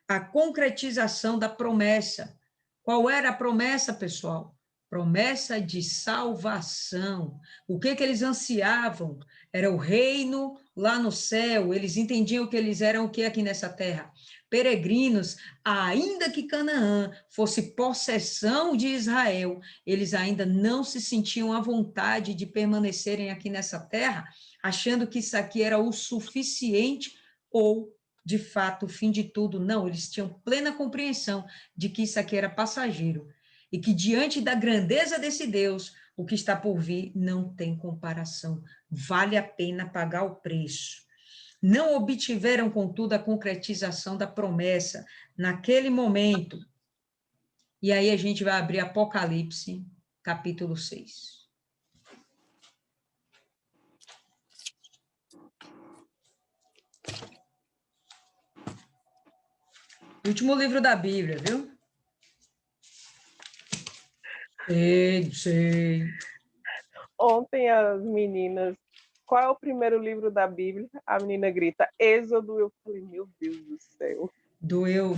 a concretização da promessa. Qual era a promessa, pessoal? Promessa de salvação. O que eles ansiavam? Era o reino lá no céu. Eles entendiam que eles eram o que aqui nessa terra? Peregrinos, ainda que Canaã fosse possessão de Israel, eles ainda não se sentiam à vontade de permanecerem aqui nessa terra, achando que isso aqui era o suficiente ou, de fato, o fim de tudo. Não, eles tinham plena compreensão de que isso aqui era passageiro e que, diante da grandeza desse Deus, o que está por vir não tem comparação. Vale a pena pagar o preço. Não obtiveram, contudo, a concretização da promessa naquele momento. E aí a gente vai abrir Apocalipse, capítulo 6. Último livro da Bíblia, viu? Sei. Ontem as meninas, qual é o primeiro livro da Bíblia? A menina grita, Êxodo. Eu falei, meu Deus do céu. Doeu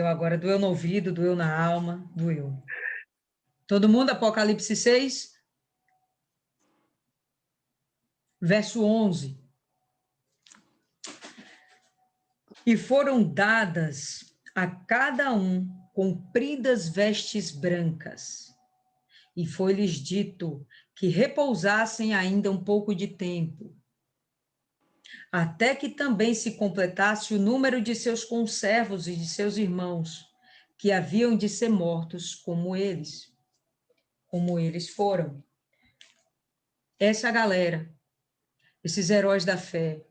agora, doeu no ouvido, doeu na alma, doeu. Todo mundo, Apocalipse 6, verso 11. E foram dadas a cada um compridas vestes brancas, e foi-lhes dito que repousassem ainda um pouco de tempo, até que também se completasse o número de seus conservos e de seus irmãos, que haviam de ser mortos como eles foram. Essa galera, esses heróis da fé,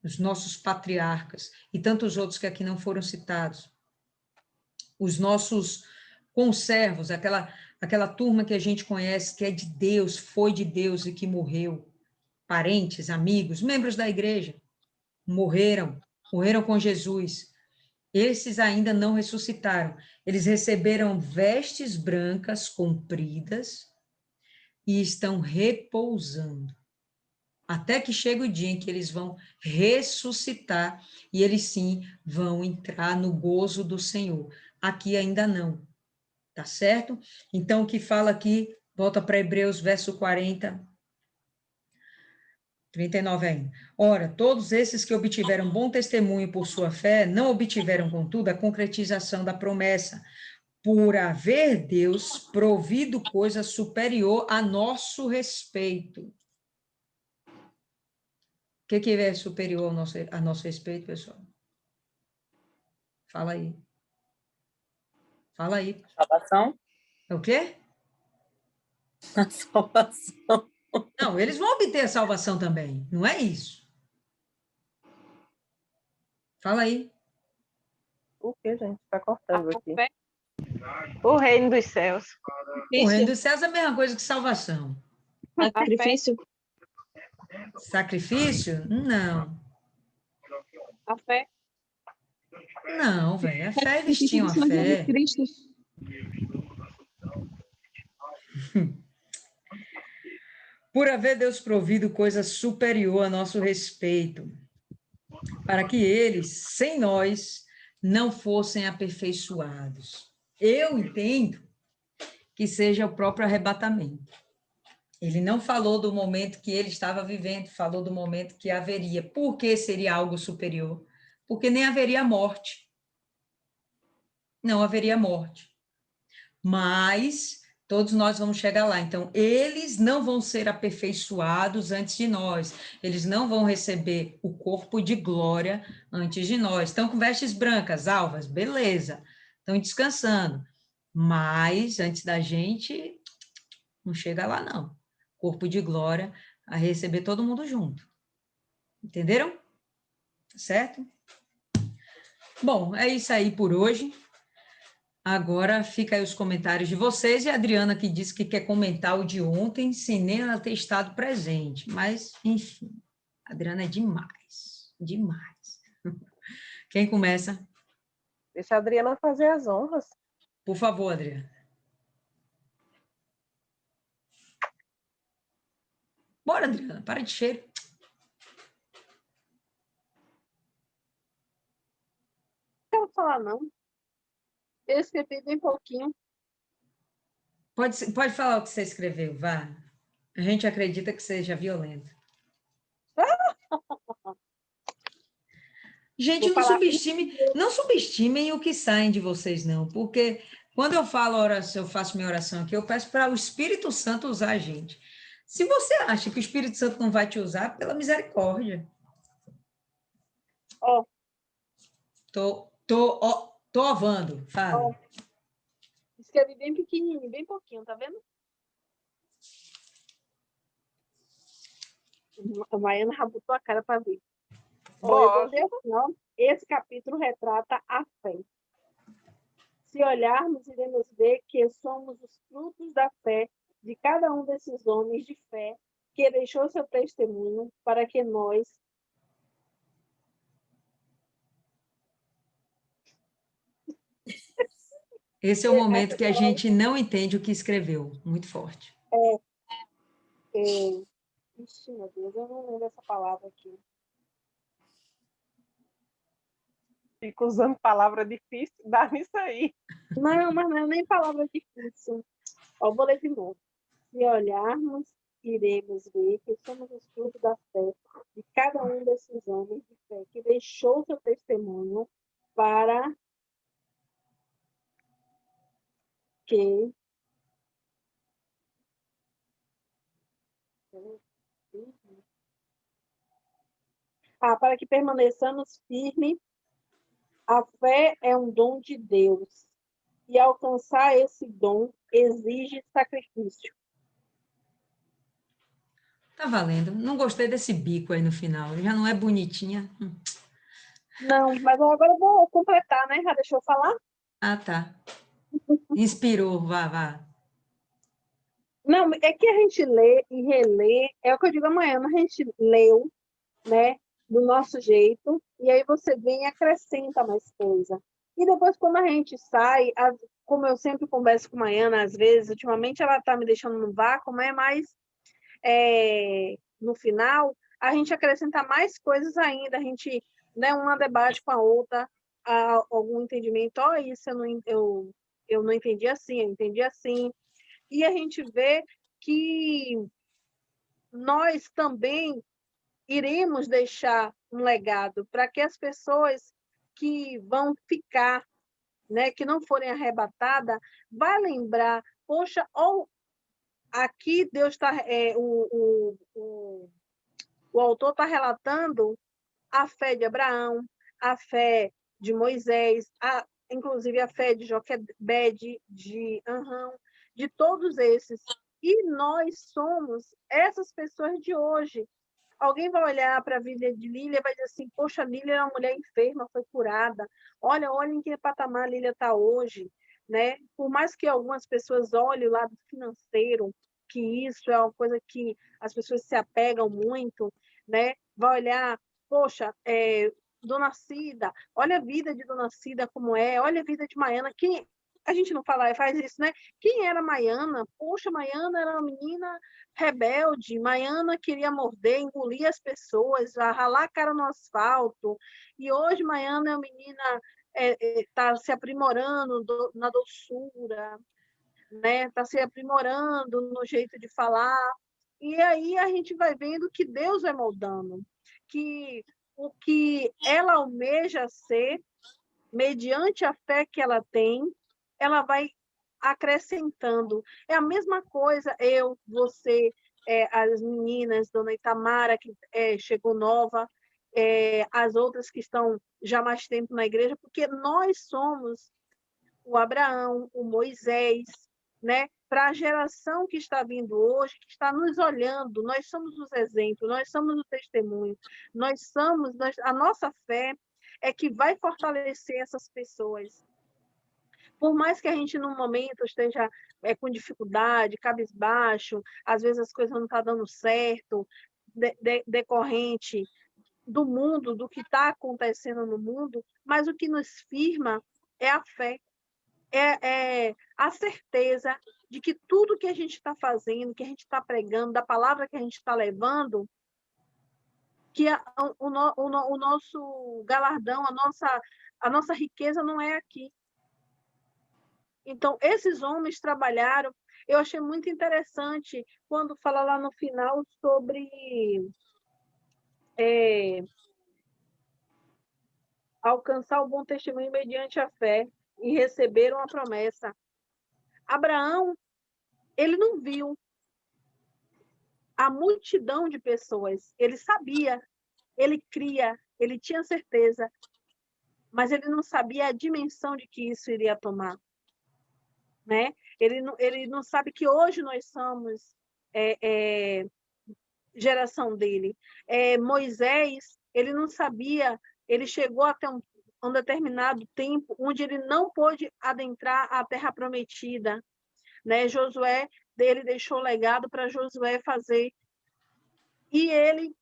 os nossos patriarcas e tantos outros que aqui não foram citados, os nossos conservos, aquela turma que a gente conhece, que é de Deus, foi de Deus e que morreu, parentes, amigos, membros da igreja, morreram com Jesus. Esses ainda não ressuscitaram. Eles receberam vestes brancas compridas e estão repousando. Até que chega o dia em que eles vão ressuscitar e eles sim vão entrar no gozo do Senhor. Aqui ainda não, tá certo? Então, o que fala aqui, volta para Hebreus, verso 40, 39 ainda. Ora, todos esses que obtiveram bom testemunho por sua fé, não obtiveram, contudo, a concretização da promessa, por haver Deus provido coisa superior a nosso respeito. O que é superior a nosso respeito, pessoal? Fala aí. Fala aí. Salvação? É o quê? A salvação. Não, eles vão obter a salvação também. Não é isso. Fala aí. O que, gente? Está cortando A aqui. fé. O reino dos céus. O reino dos céus é a mesma coisa que salvação. Sacrifício. Sacrifício? Não. A fé. Não, velho. A fé, eles tinham a fé. Cristo. Por haver Deus provido coisa superior a nosso respeito, para que eles, sem nós, não fossem aperfeiçoados. Eu entendo que seja o próprio arrebatamento. Ele não falou do momento que ele estava vivendo, falou do momento que haveria. Por que seria algo superior? Porque nem haveria morte. Não haveria morte. Mas todos nós vamos chegar lá. Então, eles não vão ser aperfeiçoados antes de nós. Eles não vão receber o corpo de glória antes de nós. Estão com vestes brancas, alvas, beleza. Estão descansando. Mas antes da gente, não chega lá, não. Corpo de glória a receber todo mundo junto. Entenderam? Certo? Bom, é isso aí por hoje. Agora fica aí os comentários de vocês e a Adriana que disse que quer comentar o de ontem, sem nem ela ter estado presente. Mas, enfim, a Adriana é demais, demais. Quem começa? Deixa a Adriana fazer as honras. Por favor, Adriana. Bora, Adriana, para de cheiro. Não quero falar, não. Eu escrevi bem pouquinho. Pode falar o que você escreveu, vá. A gente acredita que seja violento. Gente, não subestimem o que saem de vocês, não, porque quando eu falo oração, eu faço minha oração aqui, eu peço para o Espírito Santo usar a gente. Se você acha que o Espírito Santo não vai te usar, pela misericórdia. Ó. Tô ovando, fala. Ó. Escrevi bem pequenininho, bem pouquinho, tá vendo? A Maiana rabutou a cara para ver. Ó, eu vou ler, não. Esse capítulo retrata a fé. Se olharmos, iremos ver que somos os frutos da fé de cada um desses homens de fé que deixou seu testemunho para que nós Esse é o momento que a gente não entende o que escreveu. Muito forte. Ixi, meu Deus, eu não lembro essa palavra aqui. fica usando palavra difícil, dá nisso aí. Não, mas não é nem palavra difícil. Ó, vou ler de novo. Se olharmos, iremos ver que somos os frutos da fé de cada um desses homens de fé que deixou seu testemunho para que para que permaneçamos firmes. A fé é um dom de Deus e alcançar esse dom exige sacrifício. Tá valendo. Não gostei desse bico aí no final. Já não é bonitinha. Não, mas agora eu vou completar, né? Já deixou eu falar? Ah, tá. Inspirou. Vá, vá. Não, é que a gente lê e relê, é o que eu digo amanhã, a gente leu, né, do nosso jeito, e aí você vem e acrescenta mais coisa. E depois, quando a gente sai, como eu sempre converso com a Maiana, às vezes, ultimamente ela está me deixando no vácuo, mas no final, a gente acrescenta mais coisas ainda, a gente, né, uma debate com a outra, algum entendimento, isso eu não entendi assim, eu entendi assim, e a gente vê que nós também iremos deixar um legado para que as pessoas que vão ficar, né, que não forem arrebatadas, vai lembrar, poxa, aqui Deus está, o autor está relatando a fé de Abraão, a fé de Moisés, inclusive a fé de Joquebede, de Anrão, de todos esses. E nós somos essas pessoas de hoje. Alguém vai olhar para a vida de Lília e vai dizer assim, poxa, Lília é uma mulher enferma, foi curada. Olha em que patamar Lília está hoje. Né? Por mais que algumas pessoas olhem o lado financeiro, que isso é uma coisa que as pessoas se apegam muito, né? Vai olhar, poxa, Dona Cida, olha a vida de Dona Cida como é, olha a vida de Maiana, que a gente não faz isso, né? Quem era Maiana? Poxa, Maiana era uma menina rebelde, Maiana queria morder, engolir as pessoas, ralar a cara no asfalto, e hoje Maiana é uma menina, está se aprimorando na doçura, né? Está se aprimorando no jeito de falar, e aí a gente vai vendo que Deus vai moldando, que o que ela almeja ser, mediante a fé que ela tem, ela vai acrescentando. É a mesma coisa, eu, você, as meninas, Dona Itamara, que chegou nova, as outras que estão já mais tempo na igreja, porque nós somos o Abraão, o Moisés, né? Para a geração que está vindo hoje, que está nos olhando, nós somos os exemplos, nós somos o testemunho, a nossa fé é que vai fortalecer essas pessoas. Por mais que a gente, num momento, esteja com dificuldade, cabisbaixo, às vezes as coisas não estão dando certo, decorrente do mundo, do que está acontecendo no mundo, mas o que nos firma é a fé, é a certeza de que tudo que a gente está fazendo, que a gente está pregando, da palavra que a gente está levando, que o nosso galardão, a nossa riqueza não é aqui. Então, esses homens trabalharam. Eu achei muito interessante quando fala lá no final sobre alcançar o bom testemunho mediante a fé e receberam a promessa. Abraão, ele não viu a multidão de pessoas. Ele sabia, ele cria, ele tinha certeza, mas ele não sabia a dimensão de que isso iria tomar. Né? Ele não sabe que hoje nós somos geração dele. Moisés, ele não sabia, ele chegou até um determinado tempo onde ele não pôde adentrar a terra prometida. Né? Josué, ele deixou legado para Josué fazer. E ele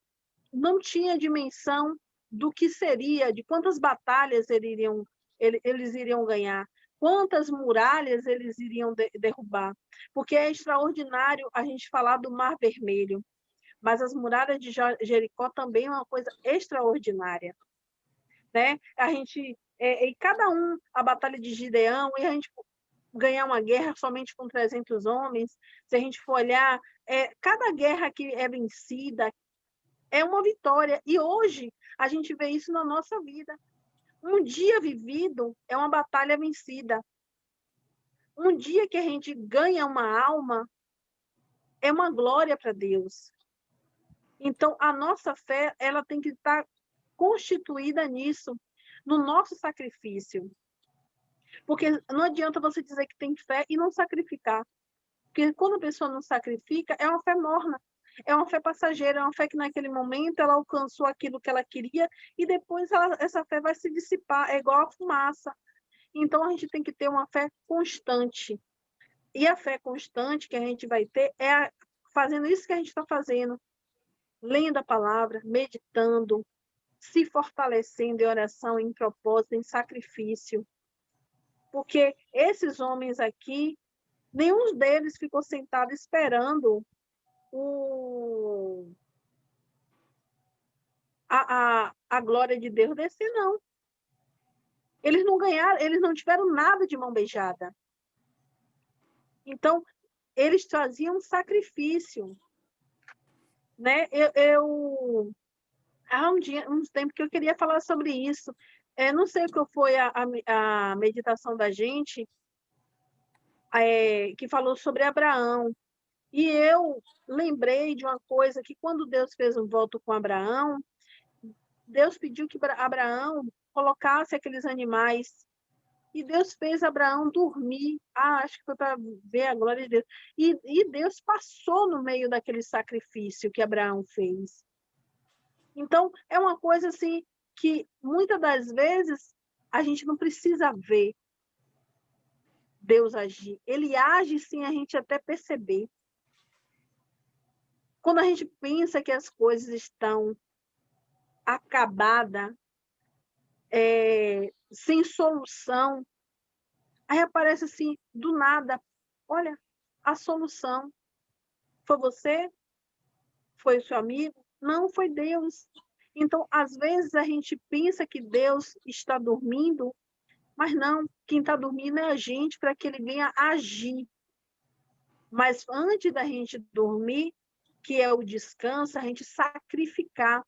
não tinha dimensão do que seria, de quantas batalhas eles iriam ganhar, quantas muralhas eles iriam derrubar. Porque é extraordinário a gente falar do Mar Vermelho, mas as muralhas de Jericó também é uma coisa extraordinária. Né? A gente e cada um, a batalha de Gideão, e a gente ganhar uma guerra somente com 300 homens, se a gente for olhar, cada guerra que é vencida é uma vitória. E hoje a gente vê isso na nossa vida. Um dia vivido é uma batalha vencida. Um dia que a gente ganha uma alma é uma glória para Deus. Então, a nossa fé, ela tem que estar constituída nisso, no nosso sacrifício. Porque não adianta você dizer que tem fé e não sacrificar. Porque quando a pessoa não sacrifica, é uma fé morna, é uma fé passageira, é uma fé que naquele momento ela alcançou aquilo que ela queria e depois essa fé vai se dissipar, é igual a fumaça. Então, a gente tem que ter uma fé constante. E a fé constante que a gente vai ter é fazendo isso que a gente está fazendo, lendo a palavra, meditando, se fortalecendo em oração, em propósito, em sacrifício. Porque esses homens aqui, nenhum deles ficou sentado esperando a glória de Deus descer, não. Eles não ganharam, eles não tiveram nada de mão beijada. Então, eles traziam um sacrifício. Né? Há uns tempos que eu queria falar sobre isso. Não sei o que foi a meditação da gente, que falou sobre Abraão. E eu lembrei de uma coisa, que quando Deus fez um voto com Abraão, Deus pediu que Abraão colocasse aqueles animais. E Deus fez Abraão dormir. Acho que foi para ver a glória de Deus. E Deus passou no meio daquele sacrifício que Abraão fez. Então, é uma coisa assim que muitas das vezes a gente não precisa ver Deus agir. Ele age sem a gente até perceber. Quando a gente pensa que as coisas estão acabadas, sem solução, aí aparece assim, do nada, olha, a solução. Foi você? Foi o seu amigo? Não, foi Deus. Então, às vezes, a gente pensa que Deus está dormindo, mas não, quem está dormindo é a gente, para que ele venha agir. Mas antes da gente dormir, que é o descanso, a gente sacrificar.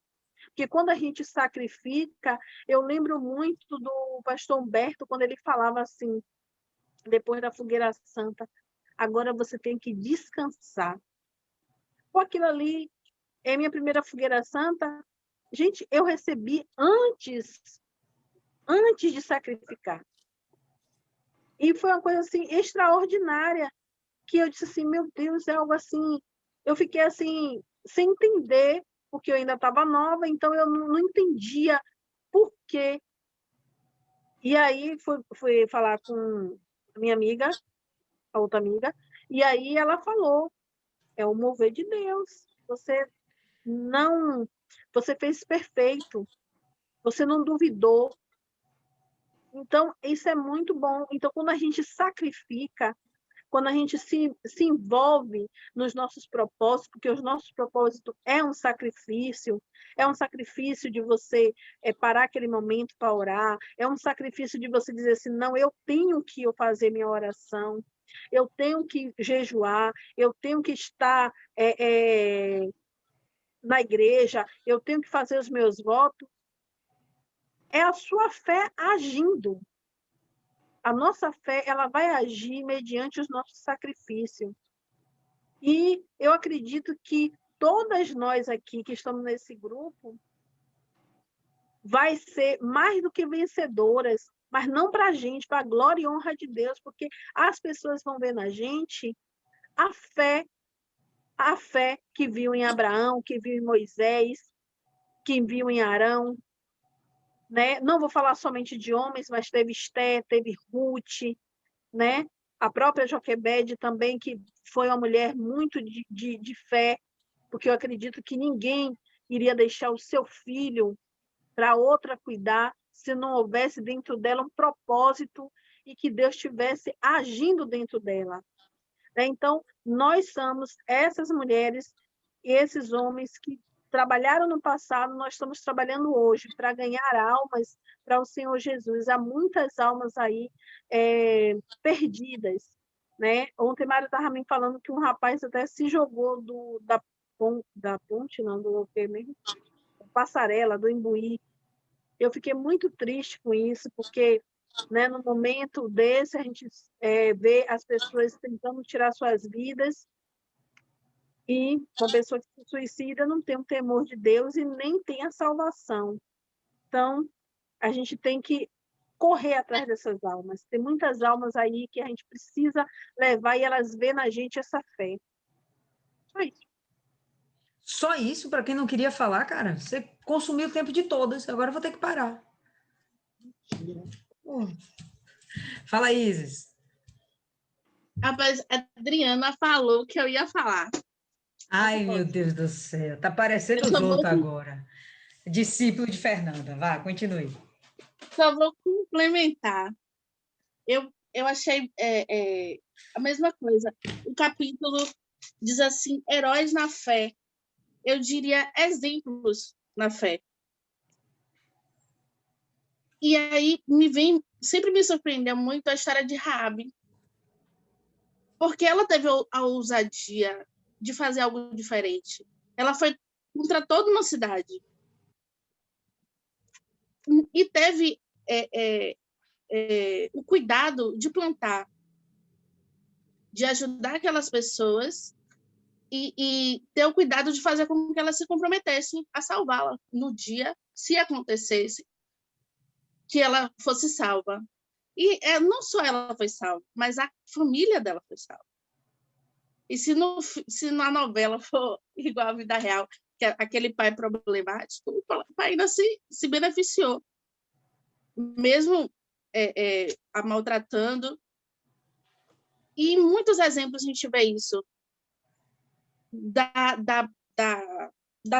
Porque quando a gente sacrifica, eu lembro muito do pastor Humberto, quando ele falava assim, depois da fogueira santa, agora você tem que descansar. Com aquilo ali, é minha primeira fogueira santa. Gente, eu recebi antes de sacrificar. E foi uma coisa assim extraordinária, que eu disse assim, meu Deus, é algo assim. Eu fiquei assim sem entender, porque eu ainda estava nova, então eu não entendia por quê. E aí fui falar com a minha amiga, a outra amiga, e aí ela falou, é o mover de Deus. Você fez perfeito. Você não duvidou. Então, isso é muito bom. Então, quando a gente sacrifica, quando a gente se envolve nos nossos propósitos, porque os nossos propósitos é um sacrifício de você parar aquele momento para orar, é um sacrifício de você dizer assim, não, eu tenho que fazer minha oração, eu tenho que jejuar, eu tenho que estar na igreja, eu tenho que fazer os meus votos. É a sua fé agindo. A nossa fé, ela vai agir mediante os nossos sacrifícios. E eu acredito que todas nós aqui que estamos nesse grupo vai ser mais do que vencedoras, mas não para a gente, para a glória e honra de Deus, porque as pessoas vão ver na gente a fé que viu em Abraão, que viu em Moisés, que viu em Arão, né? Não vou falar somente de homens, mas teve Esté, teve Ruth, né? A própria Joquebede também, que foi uma mulher muito de fé, porque eu acredito que ninguém iria deixar o seu filho para outra cuidar se não houvesse dentro dela um propósito e que Deus estivesse agindo dentro dela. Então, nós somos essas mulheres e esses homens que trabalharam no passado, nós estamos trabalhando hoje para ganhar almas para o Senhor Jesus. Há muitas almas aí perdidas, né? Ontem Mário estava me falando que um rapaz até se jogou da ponte, não, do que mesmo? Passarela, do Imbuí. Eu fiquei muito triste com isso, porque, né, no momento desse, a gente vê as pessoas tentando tirar suas vidas, e uma pessoa que se suicida não tem o temor de Deus e nem tem a salvação. Então, a gente tem que correr atrás dessas almas. Tem muitas almas aí que a gente precisa levar e elas vêem na gente essa fé. Só isso. Só isso, para quem não queria falar, cara, você consumiu o tempo de todas, agora eu vou ter que parar. Fala, Isis. Rapaz, a Adriana falou que eu ia falar. Ai, meu Deus do céu, tá parecendo os outros agora. Discípulo de Fernanda, vá, continue. Só vou complementar. Eu achei a mesma coisa. O capítulo diz assim, heróis na fé. Eu diria exemplos na fé. E aí sempre me surpreendeu muito a história de Raabe. Porque ela teve a ousadia de fazer algo diferente. Ela foi contra toda uma cidade. E teve o cuidado de plantar, de ajudar aquelas pessoas e ter o cuidado de fazer com que elas se comprometessem a salvá-la no dia, se acontecesse, que ela fosse salva. E não só ela foi salva, mas a família dela foi salva. E se na novela for igual à vida real, que aquele pai problemático, o pai ainda se beneficiou. Mesmo a maltratando. E em muitos exemplos a gente vê isso. Da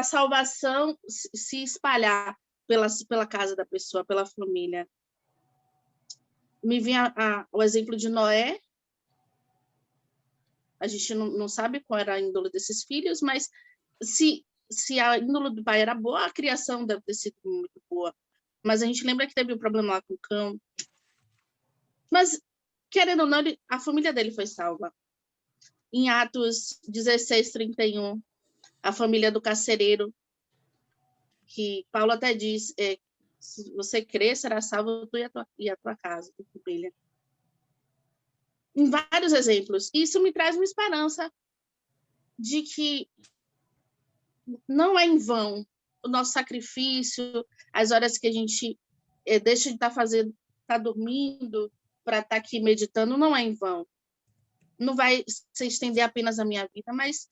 salvação se espalhar pela casa da pessoa, pela família. Me vinha o exemplo de Noé. A gente não sabe qual era a índole desses filhos, mas se a índole do pai era boa, a criação deve ter sido muito boa. Mas a gente lembra que teve um problema lá com o cão. Mas, querendo ou não, a família dele foi salva. Em Atos 16:31, a família do carcereiro, que Paulo até diz, se você crer, será salvo tu e a tua casa, tua família. Em vários exemplos. Isso me traz uma esperança de que não é em vão o nosso sacrifício, as horas que a gente deixa de estar dormindo para estar aqui meditando, não é em vão. Não vai se estender apenas a minha vida, mas,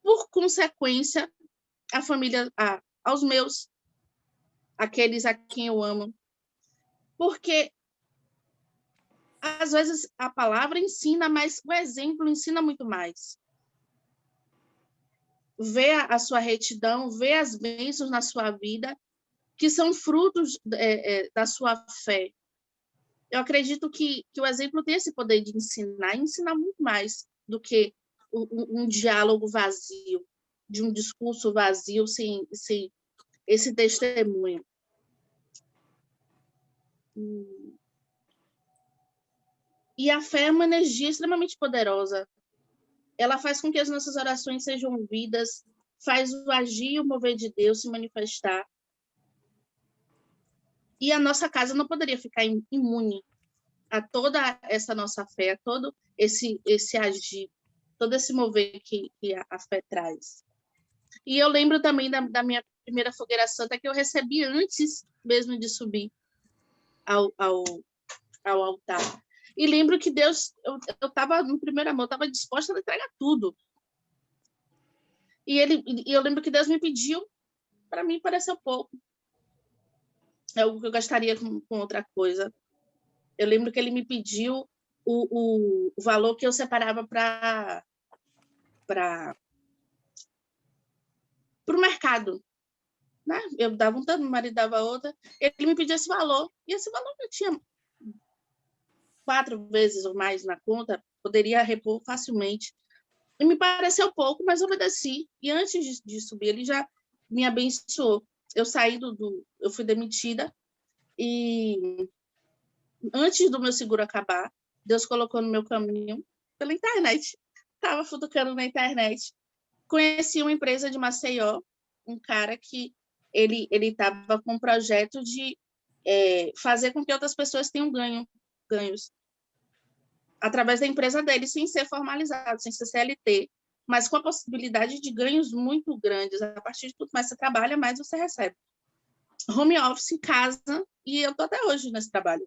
por consequência, a família, aos meus, aqueles a quem eu amo. Porque, às vezes, a palavra ensina, mas o exemplo ensina muito mais. Ver a sua retidão, ver as bênçãos na sua vida, que são frutos da sua fé. Eu acredito que o exemplo tem esse poder de ensinar muito mais do que um diálogo vazio, de um discurso vazio sem esse testemunho. E a fé é uma energia extremamente poderosa. Ela faz com que as nossas orações sejam ouvidas, faz o agir e o mover de Deus se manifestar. E a nossa casa não poderia ficar imune a toda essa nossa fé, a todo esse agir, todo esse mover que a fé traz. E eu lembro também da minha primeira fogueira santa, que eu recebi antes mesmo de subir ao altar. E lembro que Deus, eu estava no primeiro amor, estava disposta a entregar tudo. E eu lembro que Deus me pediu, para mim pareceu pouco. É algo que eu gastaria com outra coisa. Eu lembro que ele me pediu o valor que eu separava para o mercado. Né? Eu dava um tanto, meu marido dava outra. Ele me pediu esse valor. E esse valor eu tinha 4 vezes ou mais na conta, poderia repor facilmente. E me pareceu pouco, mas obedeci. E antes de subir, ele já me abençoou. Eu saí eu fui demitida e antes do meu seguro acabar, Deus colocou no meu caminho pela internet. Estava futucando na internet. Conheci uma empresa de Maceió, um cara que ele estava com um projeto de fazer com que outras pessoas tenham ganhos através da empresa dele, sem ser formalizado, sem ser CLT, mas com a possibilidade de ganhos muito grandes. A partir de tudo mais você trabalha, mais você recebe. Home office em casa, e eu estou até hoje nesse trabalho.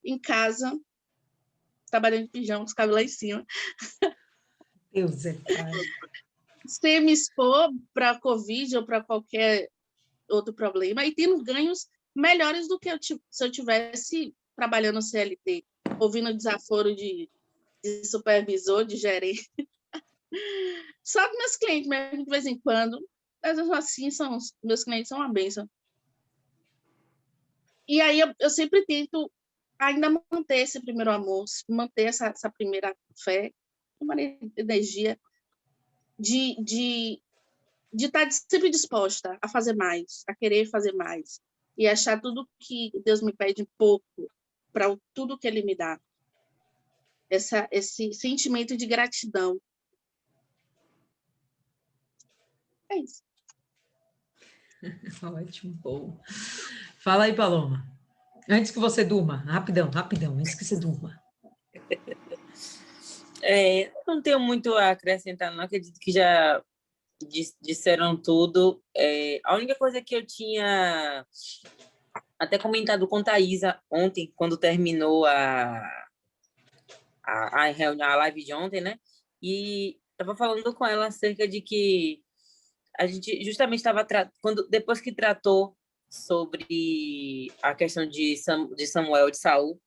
Em casa, trabalhando de pijama, com os cabelos lá em cima. Deus é pai. Sem me expor para a Covid ou para qualquer outro problema, e tendo ganhos melhores do que se eu tivesse trabalhando no CLT, ouvindo desaforo de supervisor, de gerente. Só com meus clientes mesmo, de vez em quando. Mas assim, meus clientes são uma bênção. E aí eu sempre tento ainda manter esse primeiro amor, manter essa primeira fé, uma energia de estar sempre disposta a fazer mais, a querer fazer mais, e achar tudo que Deus me pede pouco para tudo que Ele me dá. Esse sentimento de gratidão. É isso. Ótimo, bom. Fala aí, Paloma. Antes que você durma, rapidão, antes que você durma. Não tenho muito a acrescentar, não. Acredito que já disseram tudo. A única coisa que eu tinha até comentado com a Thaisa ontem, quando terminou a reunião, a live de ontem, né? E estava falando com ela acerca de que a gente justamente estava depois que tratou sobre a questão de Samuel, de Saul,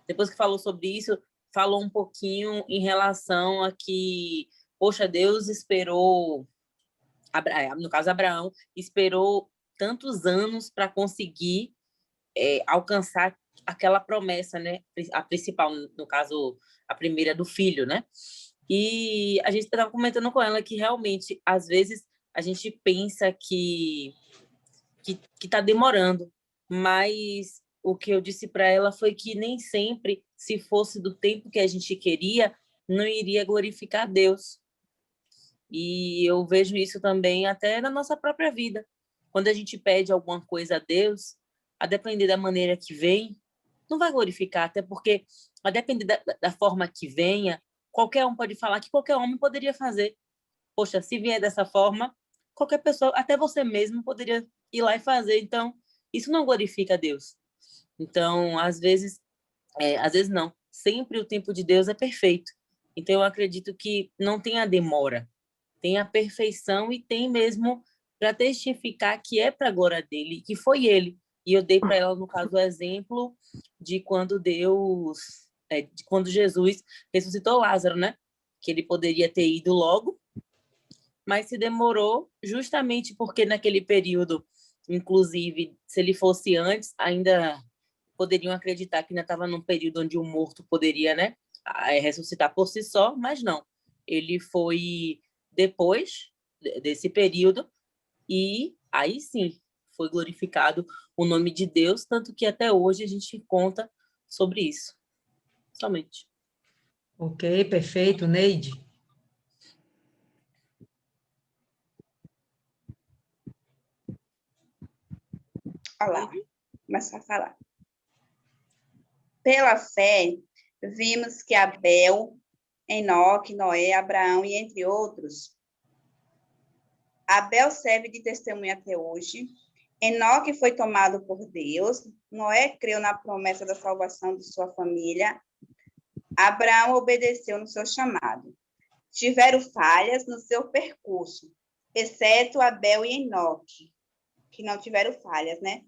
depois que falou sobre isso, falou um pouquinho em relação a que, poxa, Deus esperou, no caso Abraão, esperou tantos anos para conseguir alcançar aquela promessa, né? A principal, no caso, a primeira do filho, né? E a gente estava comentando com ela que realmente, às vezes, a gente pensa que está demorando, mas o que eu disse para ela foi que nem sempre, se fosse do tempo que a gente queria, não iria glorificar a Deus. E eu vejo isso também até na nossa própria vida. Quando a gente pede alguma coisa a Deus, a depender da maneira que vem, não vai glorificar, até porque, a depender da forma que venha, qualquer um pode falar que qualquer homem poderia fazer. Poxa, se vier dessa forma, qualquer pessoa, até você mesmo, poderia ir lá e fazer. Então, isso não glorifica a Deus. Então, às vezes não. Sempre o tempo de Deus é perfeito. Então, eu acredito que não tem a demora. Tem a perfeição e tem mesmo para testificar que é para a glória dele, que foi ele. E eu dei para ela, no caso, o exemplo de quando de quando Jesus ressuscitou Lázaro, né? Que ele poderia ter ido logo, mas se demorou justamente porque naquele período, inclusive, se ele fosse antes, ainda poderiam acreditar que ainda estava num período onde o morto poderia, né, ressuscitar por si só, mas não. Ele foi depois desse período e aí sim foi glorificado o nome de Deus, tanto que até hoje a gente conta sobre isso. Somente. Ok, perfeito. Neide? Olá, começar a falar. Pela fé, vimos que Abel, Enoque, Noé, Abraão e entre outros, Abel serve de testemunha até hoje. Enoque foi tomado por Deus. Noé creu na promessa da salvação de sua família. Abraão obedeceu no seu chamado. Tiveram falhas no seu percurso, exceto Abel e Enoque, que não tiveram falhas, né?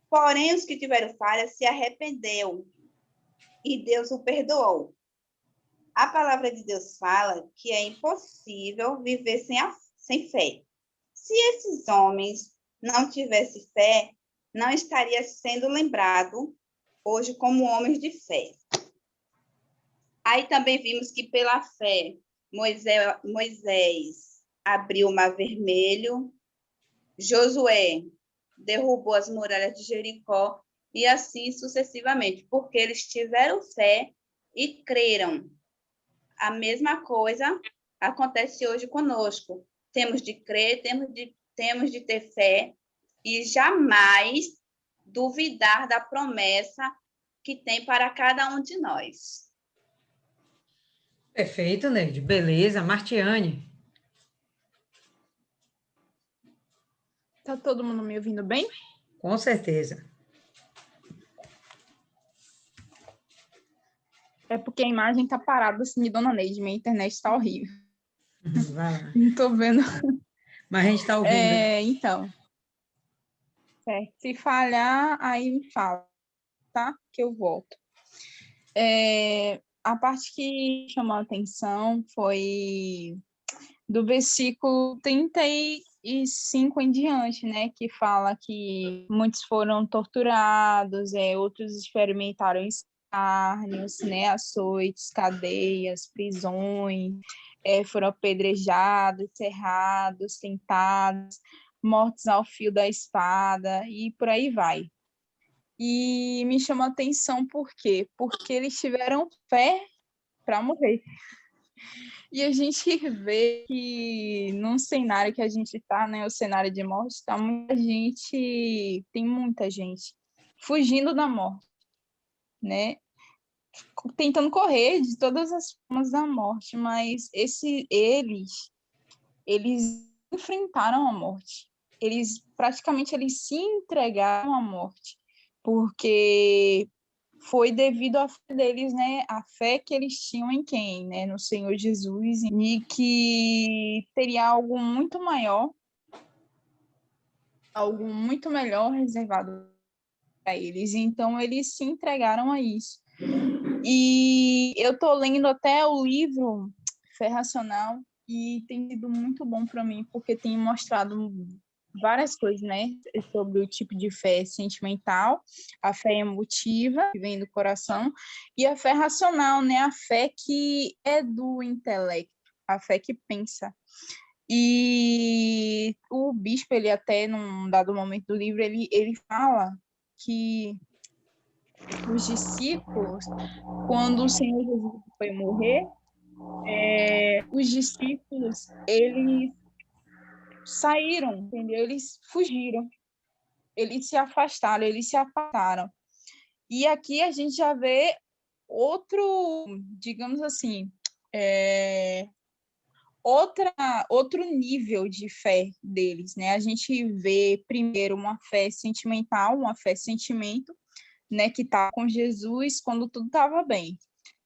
Porém, os que tiveram falhas se arrependeu e Deus o perdoou. A palavra de Deus fala que é impossível viver sem fé. Se esses homens não tivessem fé, não estaria sendo lembrado hoje como homens de fé. Aí também vimos que pela fé Moisés abriu o Mar Vermelho, Josué derrubou as muralhas de Jericó e assim sucessivamente, porque eles tiveram fé e creram. A mesma coisa acontece hoje conosco. Temos de crer, temos de ter fé e jamais duvidar da promessa que tem para cada um de nós. Perfeito, Neide. Beleza. Martiane. Tá todo mundo me ouvindo bem? Com certeza. É porque a imagem tá parada assim de Dona Neide, minha internet tá horrível. Vai lá. Não tô vendo. Mas a gente está ouvindo. Então, certo. Se falhar, aí me fala, tá? Que eu volto. A parte que chamou a atenção foi do versículo 35 em diante, né? Que fala que muitos foram torturados, outros experimentaram escárnios, né? Açoites, cadeias, prisões, foram apedrejados, cerrados, tentados, mortos ao fio da espada e por aí vai. E me chamou a atenção por quê? Porque eles tiveram fé para morrer. E a gente vê que num cenário que a gente está, né, o cenário de morte, tem muita gente fugindo da morte, né? Tentando correr de todas as formas da morte, mas eles enfrentaram a morte. Eles se entregaram à morte, porque foi devido à fé deles, né? A fé que eles tinham em quem, né? No Senhor Jesus, e que teria algo muito maior, algo muito melhor reservado para eles. Então, eles se entregaram a isso. E eu estou lendo até o livro Fé Racional e tem sido muito bom para mim, porque tem mostrado várias coisas, né, sobre o tipo de fé sentimental, a fé emotiva, que vem do coração, e a fé racional, né, a fé que é do intelecto, a fé que pensa. E o bispo, ele até, num dado momento do livro, ele fala que os discípulos, quando o Senhor Jesus foi morrer, os discípulos, eles saíram, entendeu? Eles fugiram, eles se afastaram, eles se apartaram. E aqui a gente já vê outro, digamos assim, outro nível de fé deles, né? A gente vê primeiro uma fé sentimental, uma fé sentimento, né, que tá com Jesus quando tudo estava bem.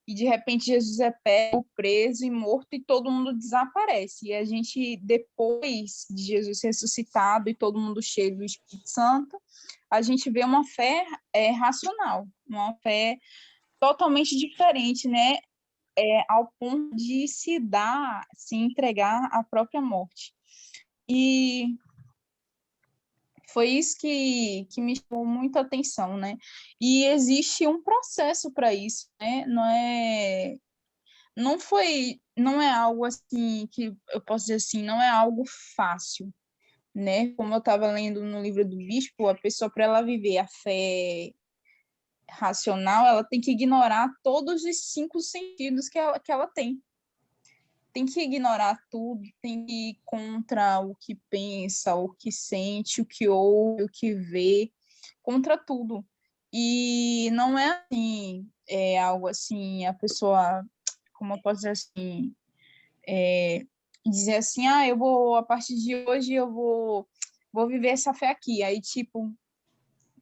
E de repente Jesus é pego, preso e morto e todo mundo desaparece. E a gente, depois de Jesus ressuscitado e todo mundo cheio do Espírito Santo, a gente vê uma fé racional, uma fé totalmente diferente, né? Ao ponto de se entregar à própria morte. E foi isso que me chamou muita atenção, né? E existe um processo para isso, né? Não é algo assim que eu posso dizer assim, não é algo fácil, né? Como eu estava lendo no livro do bispo, a pessoa, para ela viver a fé racional, ela tem que ignorar todos os 5 sentidos que ela tem. Tem que ignorar tudo, tem que ir contra o que pensa, o que sente, o que ouve, o que vê, contra tudo. E não é assim, algo assim, a pessoa, como eu posso dizer assim, dizer assim, eu vou, a partir de hoje, eu vou viver essa fé aqui. Aí, tipo,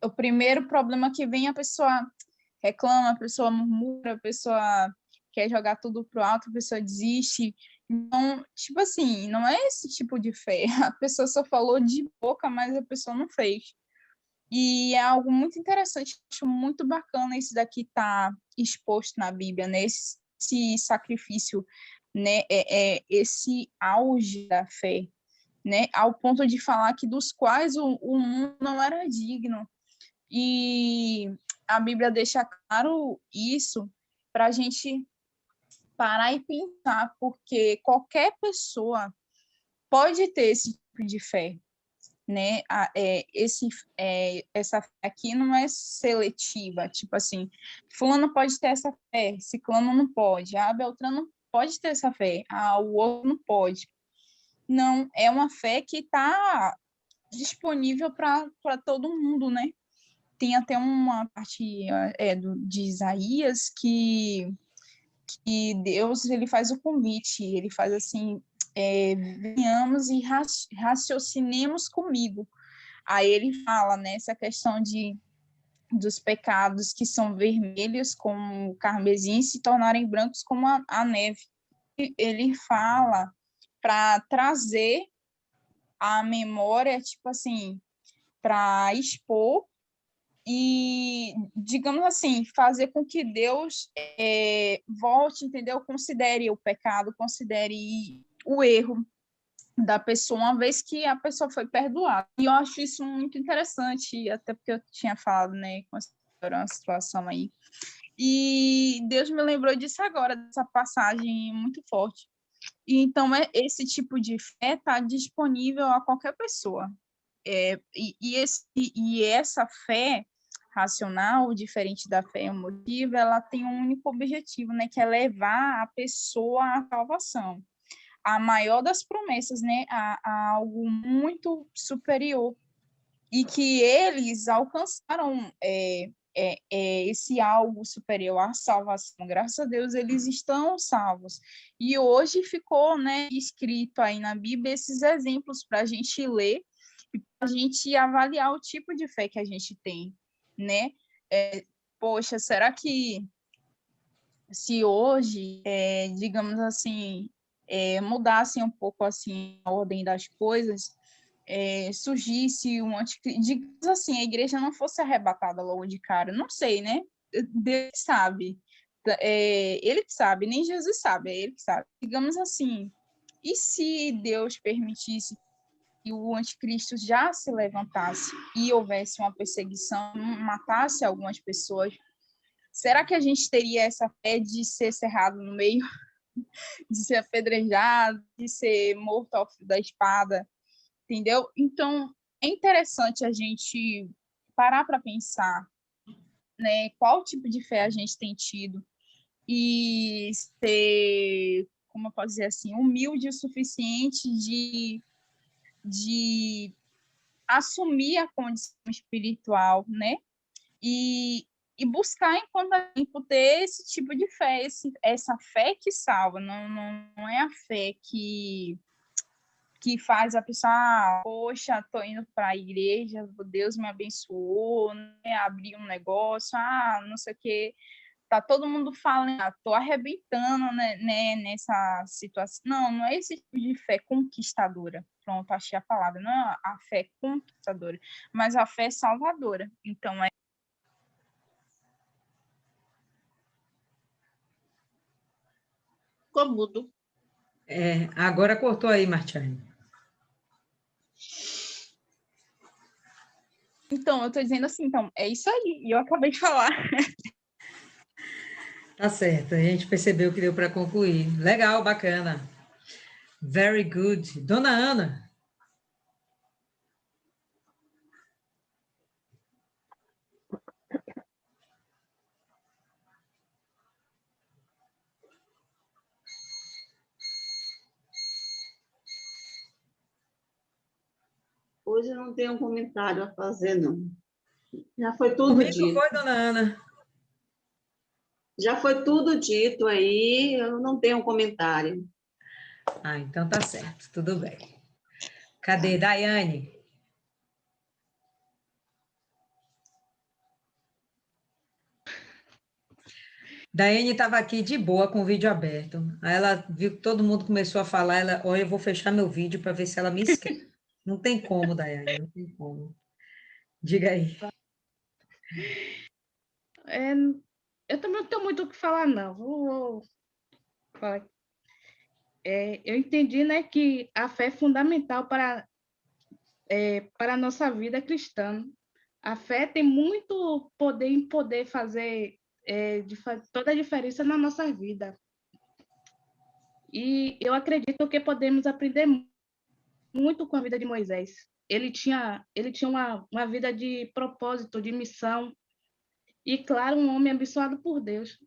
o primeiro problema que vem, a pessoa reclama, a pessoa murmura, a pessoa quer jogar tudo pro alto, a pessoa desiste. Então, tipo assim, não é esse tipo de fé. A pessoa só falou de boca, mas a pessoa não fez. E é algo muito interessante, acho muito bacana isso daqui tá exposto na Bíblia, né? Esse sacrifício, né? Esse auge da fé, né? Ao ponto de falar que dos quais o mundo não era digno. E a Bíblia deixa claro isso para a gente parar e pensar, porque qualquer pessoa pode ter esse tipo de fé, né? Essa fé aqui não é seletiva, tipo assim, fulano pode ter essa fé, ciclano não pode, Beltrano pode ter essa fé, o outro não pode. Não, é uma fé que está disponível para todo mundo, né? Tem até uma parte de Isaías que Deus ele faz o convite, ele faz assim, venhamos e raciocinemos comigo. Aí ele fala, né, essa questão dos pecados que são vermelhos como o carmesim se tornarem brancos como a neve. Ele fala para trazer a memória, tipo assim, para expor e, digamos assim, fazer com que Deus volte, entendeu? Considere o pecado, considere o erro da pessoa, uma vez que a pessoa foi perdoada. E eu acho isso muito interessante, até porque eu tinha falado, né, com uma situação aí. E Deus me lembrou disso agora, dessa passagem muito forte. E então, esse tipo de fé está disponível a qualquer pessoa. E essa fé racional, diferente da fé emotiva, ela tem um único objetivo, né, que é levar a pessoa à salvação. A maior das promessas, né, a algo muito superior. E que eles alcançaram esse algo superior à salvação. Graças a Deus, eles estão salvos. E hoje ficou, né, escrito aí na Bíblia esses exemplos para a gente ler e para a gente avaliar o tipo de fé que a gente tem, né? Poxa, será que se hoje, digamos assim, mudasse um pouco assim a ordem das coisas, surgisse um anticristo, digamos assim, a igreja não fosse arrebatada logo de cara, não sei, né? Deus sabe, ele que sabe, nem Jesus sabe, é ele que sabe. Digamos assim, e se Deus permitisse que o anticristo já se levantasse e houvesse uma perseguição, matasse algumas pessoas, será que a gente teria essa fé de ser cerrado no meio, de ser apedrejado, de ser morto ao fio da espada? Entendeu? Então, é interessante a gente parar para pensar, né, qual tipo de fé a gente tem tido e ser, como eu posso dizer assim, humilde o suficiente de assumir a condição espiritual, né? E buscar enquanto a tempo ter esse tipo de fé, essa fé que salva, não é a fé que faz a pessoa, poxa, tô indo para a igreja, Deus me abençoou, né, abri um negócio, não sei o quê, tá todo mundo falando, tô arrebentando, né, nessa situação. Não é esse tipo de fé conquistadora. Pronto, achei a palavra. Não é a fé conquistadora, mas a fé salvadora. Então, Ficou mudo. Agora cortou aí, Martiane. Então, eu tô dizendo assim, então, é isso aí, e eu acabei de falar. Tá certo, a gente percebeu que deu para concluir. Legal, bacana. Very good. Dona Ana. Hoje eu não tenho um comentário a fazer, não. Já foi tudo Comigo dito. foi, Dona Ana. Já foi tudo dito aí, eu não tenho um comentário. Então tá certo, tudo bem. Cadê, Daiane? Daiane estava aqui de boa com o vídeo aberto. Aí ela viu que todo mundo começou a falar, olha, eu vou fechar meu vídeo para ver se ela me esquece. Não tem como, Daiane, não tem como. Diga aí. Eu também não tenho muito o que falar, não. Vou falar. Eu entendi, né, que a fé é fundamental para a nossa vida cristã. A fé tem muito poder em poder fazer toda a diferença na nossa vida. E eu acredito que podemos aprender muito com a vida de Moisés. ele tinha uma vida de propósito, de missão, e, claro, um homem abençoado por Deus.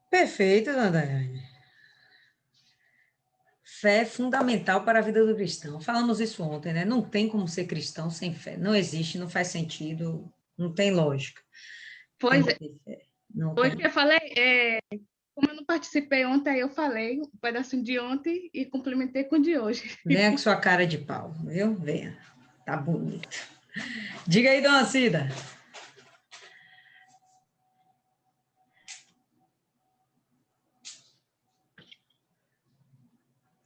Perfeito, dona Daiane. Fé é fundamental para a vida do cristão. Falamos isso ontem, né? Não tem como ser cristão sem fé. Não existe, não faz sentido, não tem lógica. Tem Pois que é, ter fé. Não pois tem. que eu falei, como eu não participei ontem, aí eu falei um pedacinho de ontem e complementei com o de hoje. Venha com sua cara de pau, viu? Venha. Tá bonito. Diga aí, dona Cida.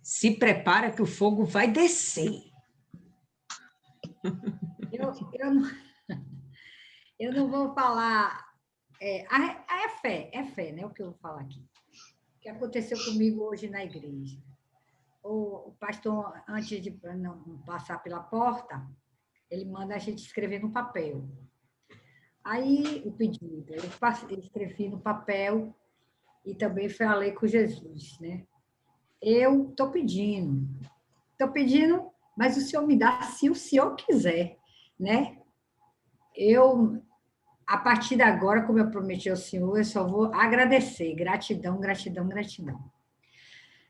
Se prepara que o fogo vai descer. Eu não vou falar. É fé, né? O que eu vou falar aqui. O que aconteceu comigo hoje na igreja. O pastor, antes de não passar pela porta, ele manda a gente escrever no papel. Aí, o pedido, eu escrevi no papel e também falei com Jesus, né? Eu estou pedindo, mas o Senhor me dá se o Senhor quiser, né? Eu, a partir de agora, como eu prometi ao Senhor, eu só vou agradecer. Gratidão, gratidão, gratidão.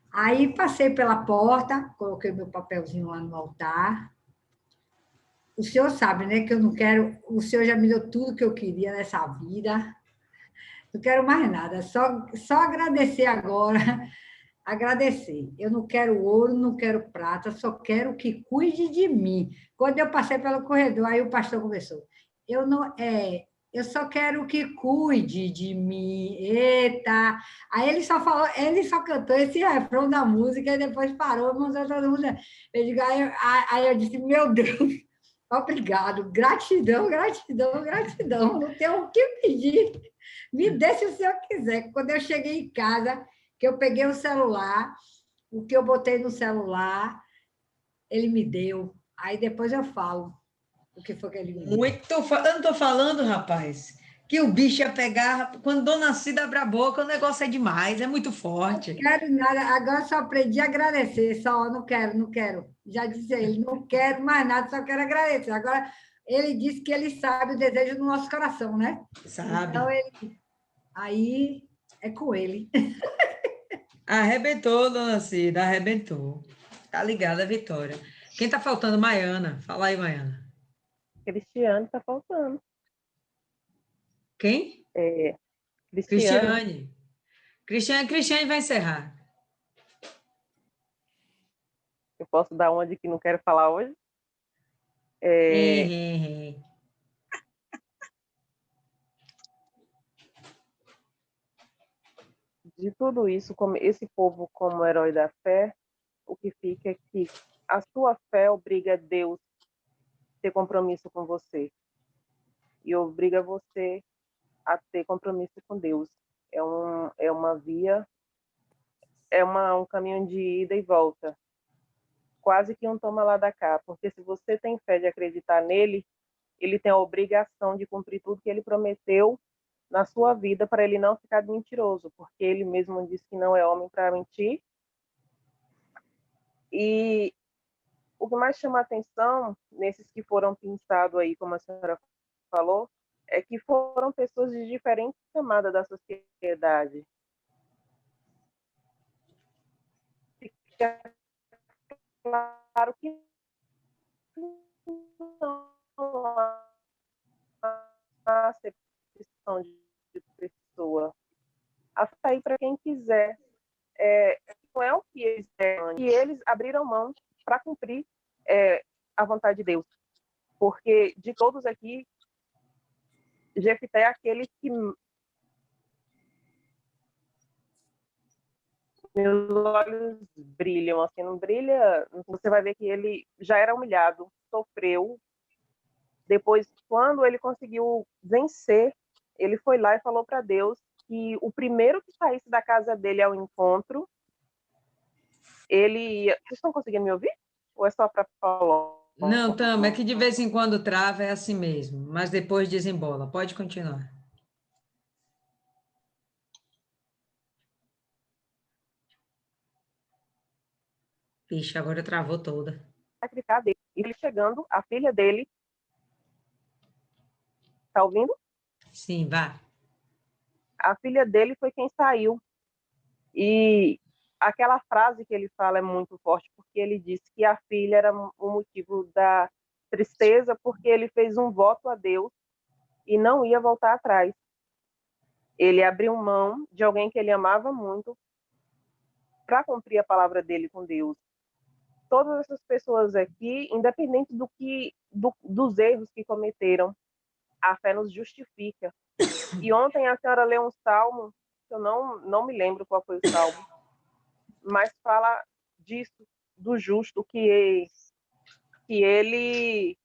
Aí passei pela porta, coloquei meu papelzinho lá no altar. O senhor sabe, né, que eu não quero. O senhor já me deu tudo que eu queria nessa vida. Não quero mais nada, só agradecer agora. Agradecer. Eu não quero ouro, não quero prata, só quero que cuide de mim. Quando eu passei pelo corredor, aí o pastor começou. Eu só quero que cuide de mim. Eita! Aí ele só cantou esse refrão da música e depois parou, mandou todo mundo. Aí eu disse, meu Deus, obrigado, gratidão, gratidão, gratidão. Não tenho o que pedir. Me dê se o senhor quiser. Quando eu cheguei em casa, que eu peguei o celular, o que eu botei no celular, ele me deu. Aí depois eu falo o que foi que ele me deu. Eu não estou falando, rapaz, que o bicho ia pegar. Quando Dona Cida abre a boca, o negócio é demais, é muito forte. Não quero nada, agora só aprendi a agradecer, só, não quero, não quero. Já disse a ele, não quero mais nada, só quero agradecer. Agora, ele disse que ele sabe o desejo do nosso coração, né? Sabe? Então, aí é com ele. Arrebentou, Dona Cida, arrebentou. Tá ligada, Vitória. Quem tá faltando? Maiana. Fala aí, Maiana. Cristiane está faltando. Quem? Cristiane, Cristiane vai encerrar. eu posso dar uma de que não quero falar hoje? De tudo isso, como esse povo como herói da fé, o que fica é que a sua fé obriga Deus a ter compromisso com você e obriga você a ter compromisso com Deus. É uma via, um caminho de ida e volta, quase que um toma lá da cá, porque se você tem fé de acreditar nele, ele tem a obrigação de cumprir tudo que ele prometeu na sua vida para ele não ficar mentiroso, porque ele mesmo disse que não é homem para mentir. E o que mais chama a atenção nesses que foram pinçados aí, como a senhora falou, é que foram pessoas de diferentes camadas da sociedade. Fica claro que não há acepção de pessoa. Afasta aí para quem quiser. Não é o que eles deram, e eles abriram mão para cumprir a vontade de Deus. Porque de todos aqui, Jefté é aquele que meus olhos brilham, assim, não brilha, você vai ver que ele já era humilhado, sofreu. Depois, quando ele conseguiu vencer, ele foi lá e falou para Deus que o primeiro que saísse da casa dele ao encontro, ele ia... Vocês estão conseguindo me ouvir? Ou é só para falar? Não, Tama, é que de vez em quando trava, é assim mesmo, mas depois desembola. Pode continuar. Ixi, agora travou toda. Sacrificar dele. E ele chegando, a filha dele, tá ouvindo? Sim, vá. A filha dele foi quem saiu. E aquela frase que ele fala é muito forte, porque ele disse que a filha era o motivo da tristeza, porque ele fez um voto a Deus e não ia voltar atrás. Ele abriu mão de alguém que ele amava muito para cumprir a palavra dele com Deus. Todas essas pessoas aqui, independente dos erros que cometeram, a fé nos justifica. E ontem a senhora leu um salmo, eu não me lembro qual foi o salmo, mas fala disso, do justo, que ele,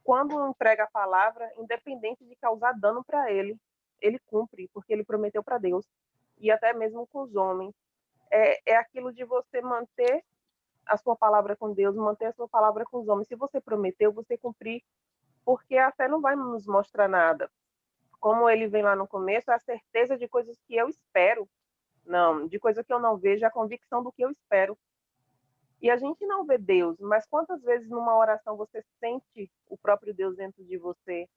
quando entrega a palavra, independente de causar dano para ele cumpre, porque ele prometeu para Deus. E até mesmo com os homens. É aquilo de você manter a sua palavra com Deus, manter a sua palavra com os homens. Se você prometeu, você cumprir, porque a fé não vai nos mostrar nada. Como ele vem lá no começo, a certeza de coisas que eu espero. Não, de coisa que eu não vejo, a convicção do que eu espero. E a gente não vê Deus, mas quantas vezes numa oração você sente o próprio Deus dentro de você?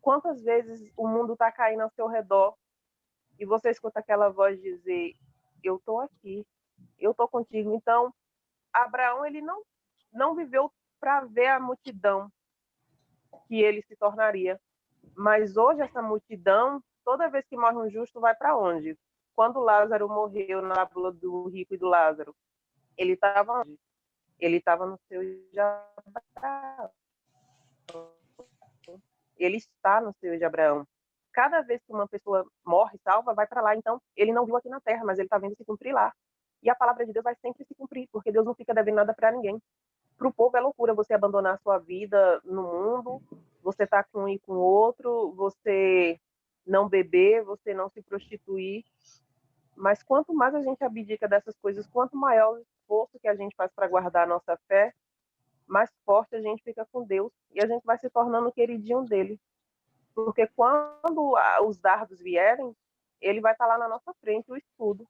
Quantas vezes o mundo está caindo ao seu redor e você escuta aquela voz dizer: eu estou aqui, eu estou contigo. Então, Abraão, ele não viveu para ver a multidão que ele se tornaria. Mas hoje essa multidão, toda vez que morre um justo, vai para onde? Quando Lázaro morreu na parábola do rico e do Lázaro, ele estava onde? Ele estava no seu de Abraão. Ele está no seu de Abraão. Cada vez que uma pessoa morre, salva, vai para lá. Então, ele não viu aqui na terra, mas ele está vendo se cumprir lá. E a palavra de Deus vai sempre se cumprir, porque Deus não fica devendo nada para ninguém. Para o povo é loucura você abandonar a sua vida no mundo, você tá com um e com outro, você não beber, você não se prostituir. Mas quanto mais a gente abdica dessas coisas, quanto maior o esforço que a gente faz para guardar a nossa fé, mais forte a gente fica com Deus e a gente vai se tornando queridinho dele. Porque quando os dardos vierem, ele vai estar lá na nossa frente, o escudo.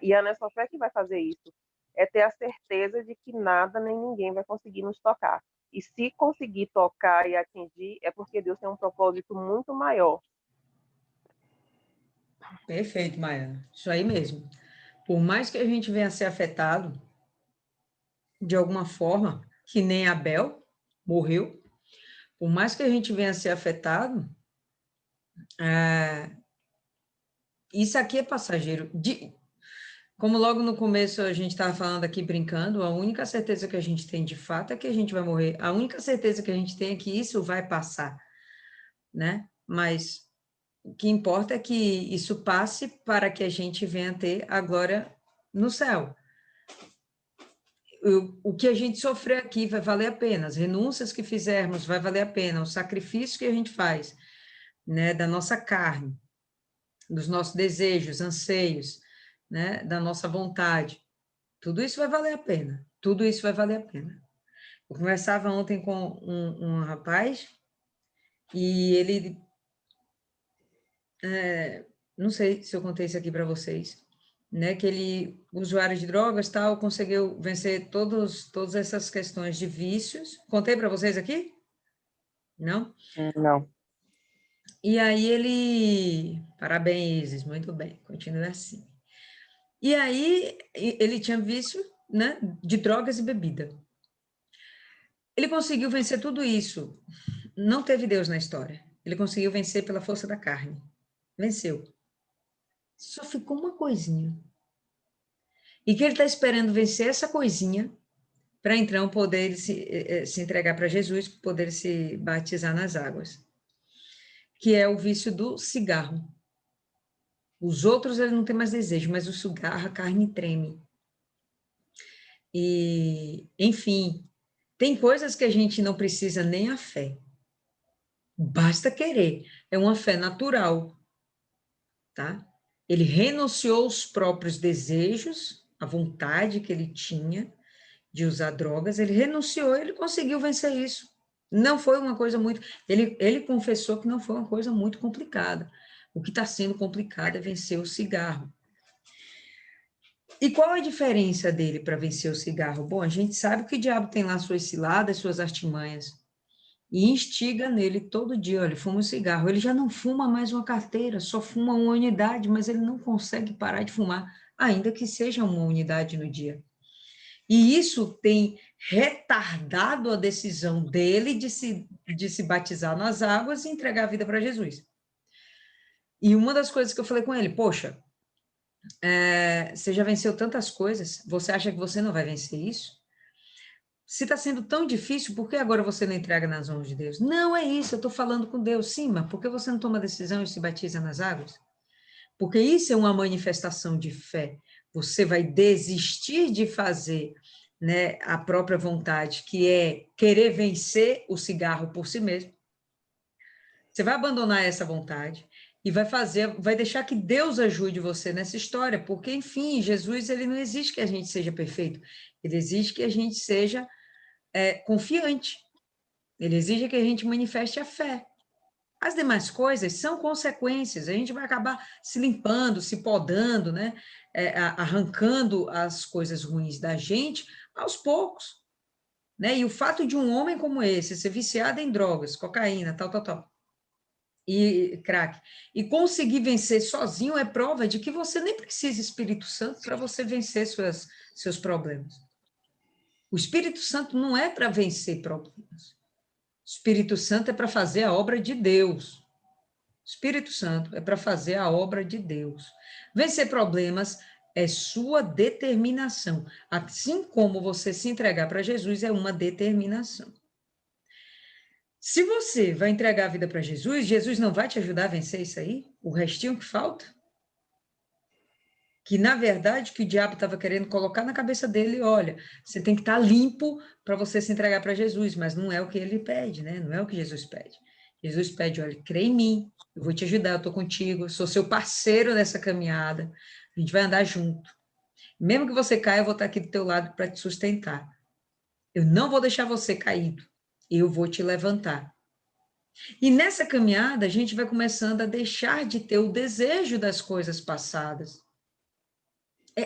E é a nossa fé que vai fazer isso. É ter a certeza de que nada nem ninguém vai conseguir nos tocar. E se conseguir tocar e atingir, é porque Deus tem um propósito muito maior. Perfeito, Maia. Isso aí mesmo. Por mais que a gente venha a ser afetado de alguma forma, que nem Abel morreu, por mais que a gente venha a ser afetado, isso aqui é passageiro. Como logo no começo a gente estava falando aqui brincando, a única certeza que a gente tem de fato é que a gente vai morrer. A única certeza que a gente tem é que isso vai passar, né? Mas o que importa é que isso passe para que a gente venha ter a glória no céu. O que a gente sofrer aqui vai valer a pena, as renúncias que fizermos vai valer a pena, o sacrifício que a gente faz, né, da nossa carne, dos nossos desejos, anseios, né, da nossa vontade, tudo isso vai valer a pena, tudo isso vai valer a pena. Eu conversava ontem com um rapaz e ele, não sei se eu contei isso aqui para vocês, né, que ele, usuário de drogas, tal, conseguiu vencer todas essas questões de vícios. Contei para vocês aqui? Não? Não. E aí ele, parabéns, Isis, muito bem, continue assim. E aí ele tinha vício, né, de drogas e bebida. Ele conseguiu vencer tudo isso. Não teve Deus na história. Ele conseguiu vencer pela força da carne. Venceu. Só ficou uma coisinha. E que ele está esperando vencer essa coisinha para então poder se entregar para Jesus, poder se batizar nas águas. Que é o vício do cigarro. Os outros ele não tem mais desejo, mas o cigarro, a carne treme. E, enfim, tem coisas que a gente não precisa nem a fé. Basta querer. É uma fé natural, tá? Ele renunciou os próprios desejos, a vontade que ele tinha de usar drogas, ele renunciou, ele conseguiu vencer isso. Não foi uma coisa muito... Ele confessou que não foi uma coisa muito complicada. O que está sendo complicado é vencer o cigarro. E qual a diferença dele para vencer o cigarro? Bom, a gente sabe que o diabo tem lá suas ciladas, suas artimanhas, e instiga nele todo dia, olha, fuma um cigarro. Ele já não fuma mais uma carteira, só fuma uma unidade, mas ele não consegue parar de fumar, ainda que seja uma unidade no dia. E isso tem retardado a decisão dele de se batizar nas águas e entregar a vida para Jesus. E uma das coisas que eu falei com ele, poxa, você já venceu tantas coisas, você acha que você não vai vencer isso? Se está sendo tão difícil, por que agora você não entrega nas mãos de Deus? Não é isso, eu estou falando com Deus. Sim, mas por que você não toma decisão e se batiza nas águas? Porque isso é uma manifestação de fé. Você vai desistir de fazer, né, a própria vontade, que é querer vencer o cigarro por si mesmo. Você vai abandonar essa vontade e vai deixar que Deus ajude você nessa história, porque, enfim, Jesus, ele não exige que a gente seja perfeito, ele exige que a gente seja confiante, ele exige que a gente manifeste a fé. As demais coisas são consequências, a gente vai acabar se limpando, se podando, né? Arrancando as coisas ruins da gente aos poucos. Né? E o fato de um homem como esse ser viciado em drogas, cocaína, tal, e crack, e conseguir vencer sozinho é prova de que você nem precisa Espírito Santo para você vencer seus problemas. O Espírito Santo não é para vencer problemas. O Espírito Santo é para fazer a obra de Deus. O Espírito Santo é para fazer a obra de Deus. Vencer problemas é sua determinação. Assim como você se entregar para Jesus é uma determinação. Se você vai entregar a vida para Jesus, Jesus não vai te ajudar a vencer isso aí? O restinho que falta? Que, na verdade, que o diabo estava querendo colocar na cabeça dele, olha, você tem que estar limpo para você se entregar para Jesus, mas não é o que ele pede, né? Não é o que Jesus pede. Jesus pede, olha, crê em mim, eu vou te ajudar, eu estou contigo, eu sou seu parceiro nessa caminhada, a gente vai andar junto. Mesmo que você caia, eu vou estar aqui do teu lado para te sustentar. Eu não vou deixar você caído, eu vou te levantar. E nessa caminhada, a gente vai começando a deixar de ter o desejo das coisas passadas.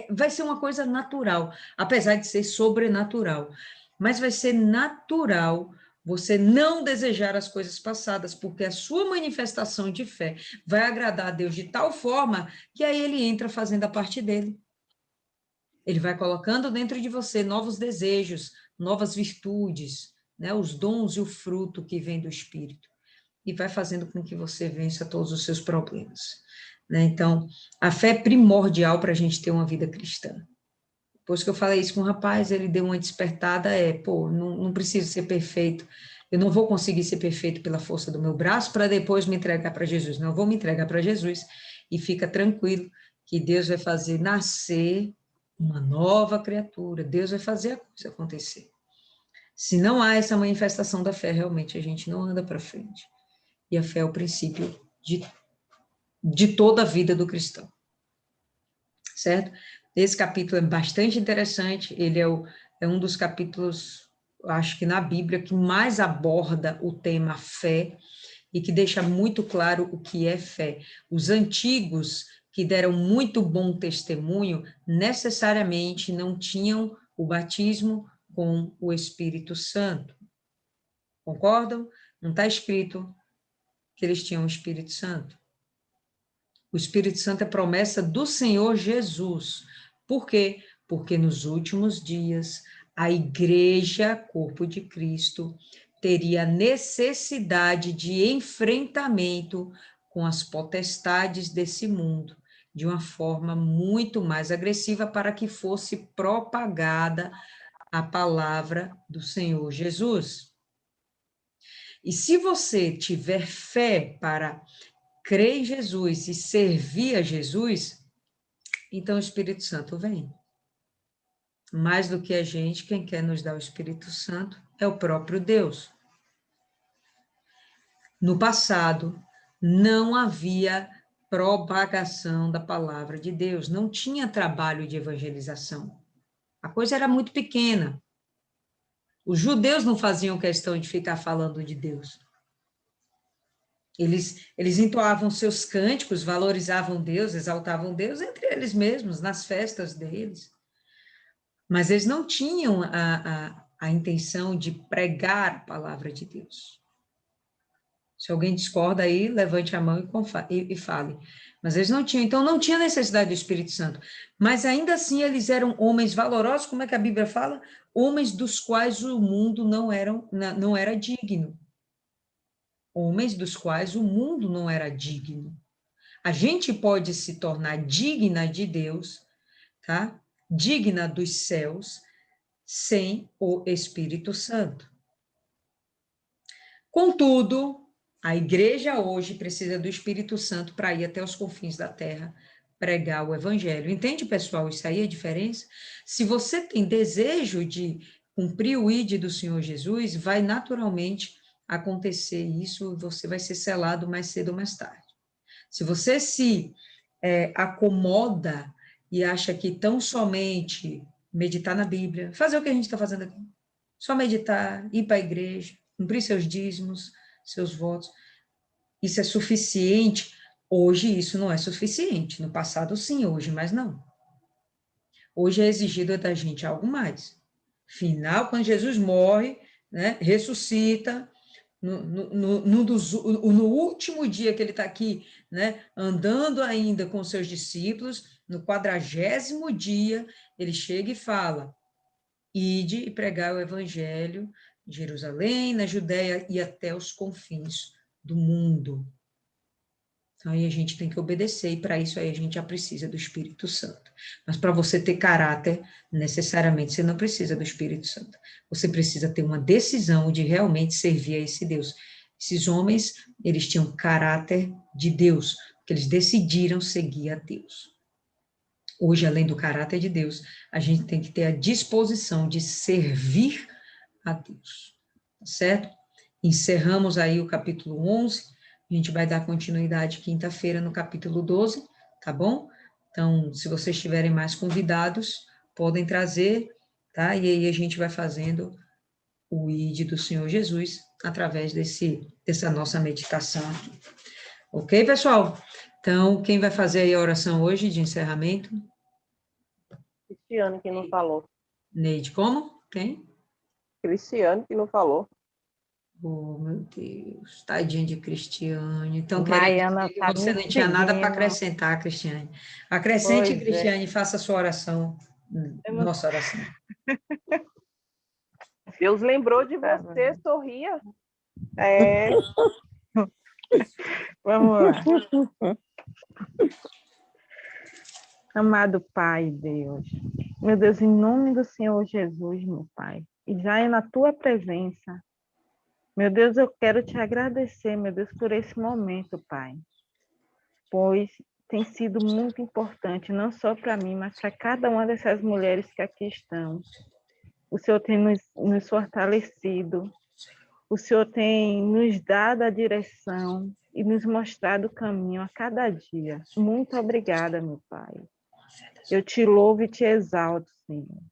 Vai ser uma coisa natural, apesar de ser sobrenatural. Mas vai ser natural você não desejar as coisas passadas, porque a sua manifestação de fé vai agradar a Deus de tal forma que aí ele entra fazendo a parte dele. Ele vai colocando dentro de você novos desejos, novas virtudes, né? Os dons e o fruto que vem do Espírito. E vai fazendo com que você vença todos os seus problemas. Né? Então, a fé é primordial para a gente ter uma vida cristã. Depois que eu falei isso com o rapaz, ele deu uma despertada, não preciso ser perfeito, eu não vou conseguir ser perfeito pela força do meu braço para depois me entregar para Jesus. Não, eu vou me entregar para Jesus e fica tranquilo que Deus vai fazer nascer uma nova criatura, Deus vai fazer a coisa acontecer. Se não há essa manifestação da fé, realmente a gente não anda para frente. E a fé é o princípio de toda a vida do cristão. Certo? Esse capítulo é bastante interessante, ele é um dos capítulos, acho que na Bíblia, que mais aborda o tema fé e que deixa muito claro o que é fé. Os antigos, que deram muito bom testemunho, necessariamente não tinham o batismo com o Espírito Santo. Concordam? Não está escrito que eles tinham o Espírito Santo. O Espírito Santo é promessa do Senhor Jesus. Por quê? Porque nos últimos dias a igreja, corpo de Cristo, teria necessidade de enfrentamento com as potestades desse mundo, de uma forma muito mais agressiva para que fosse propagada a palavra do Senhor Jesus. E se você tiver fé para crer em Jesus e servir a Jesus, então o Espírito Santo vem. Mais do que a gente, quem quer nos dar o Espírito Santo é o próprio Deus. No passado, não havia propagação da palavra de Deus, não tinha trabalho de evangelização. A coisa era muito pequena. Os judeus não faziam questão de ficar falando de Deus. Eles entoavam seus cânticos, valorizavam Deus, exaltavam Deus entre eles mesmos, nas festas deles. Mas eles não tinham a intenção de pregar a palavra de Deus. Se alguém discorda aí, levante a mão e fale. Mas eles não tinham, então não tinha necessidade do Espírito Santo. Mas ainda assim eles eram homens valorosos, como é que a Bíblia fala? Homens dos quais o mundo não era digno. Homens dos quais o mundo não era digno. A gente pode se tornar digna de Deus, tá? Digna dos céus, sem o Espírito Santo. Contudo, a igreja hoje precisa do Espírito Santo para ir até os confins da terra, pregar o evangelho. Entende, pessoal? Isso aí é a diferença. Se você tem desejo de cumprir o ID do Senhor Jesus, vai naturalmente acontecer isso, você vai ser selado mais cedo ou mais tarde. Se você se acomoda e acha que tão somente meditar na Bíblia, fazer o que a gente está fazendo aqui, só meditar, ir para a igreja, cumprir seus dízimos, seus votos, isso é suficiente. Hoje isso não é suficiente. No passado sim, hoje mais não. Hoje é exigido da gente algo mais. Final, quando Jesus morre, né, ressuscita, no último dia que ele está aqui, né, andando ainda com seus discípulos, no 40º dia, ele chega e fala: ide e pregar o evangelho em Jerusalém, na Judéia e até os confins do mundo. Então, aí a gente tem que obedecer, e para isso aí a gente já precisa do Espírito Santo. Mas para você ter caráter, necessariamente você não precisa do Espírito Santo. Você precisa ter uma decisão de realmente servir a esse Deus. Esses homens, eles tinham caráter de Deus, porque eles decidiram seguir a Deus. Hoje, além do caráter de Deus, a gente tem que ter a disposição de servir a Deus. Tá certo? Encerramos aí o capítulo 11. A gente vai dar continuidade quinta-feira no capítulo 12, tá bom? Então, se vocês tiverem mais convidados, podem trazer, tá? E aí a gente vai fazendo o ID do Senhor Jesus através dessa nossa meditação aqui. Ok, pessoal? Então, quem vai fazer aí a oração hoje de encerramento? Cristiane que não falou. Neide, como? Quem? Cristiane que não falou. Oh, meu Deus, tadinha de Cristiane. Então, Maiana querendo dizer que tá você me não tinha nada para seguindo. acrescentar, Cristiane. Acrescente, Cristiane, e faça a sua oração, nossa oração. Deus lembrou de você, sorria. Vamos lá. Amado Pai, Deus. Meu Deus, em nome do Senhor Jesus, meu Pai, e já é na tua presença, meu Deus, eu quero te agradecer, meu Deus, por esse momento, Pai, pois tem sido muito importante, não só para mim, mas para cada uma dessas mulheres que aqui estão. O Senhor tem nos fortalecido, o Senhor tem nos dado a direção e nos mostrado o caminho a cada dia. Muito obrigada, meu Pai. Eu te louvo e te exalto, Senhor.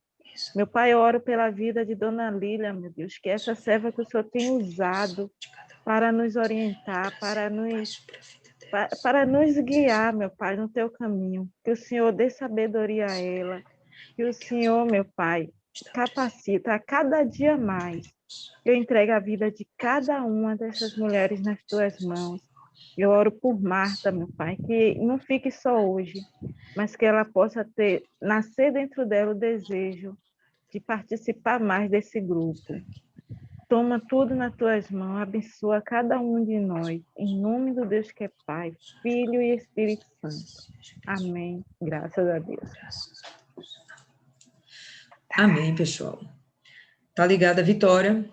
Meu Pai, eu oro pela vida de Dona Lília, meu Deus, que essa serva que o Senhor tem usado para nos orientar, para nos guiar, meu Pai, no teu caminho. Que o Senhor dê sabedoria a ela, que o Senhor, meu Pai, capacita a cada dia mais. Eu entrego a vida de cada uma dessas mulheres nas tuas mãos. Eu oro por Marta, meu Pai, que não fique só hoje, mas que ela possa nascer dentro dela o desejo de participar mais desse grupo. Toma tudo nas tuas mãos, abençoa cada um de nós, em nome do Deus que é Pai, Filho e Espírito Santo. Amém. Graças a Deus. Amém, pessoal. Tá ligada, Vitória?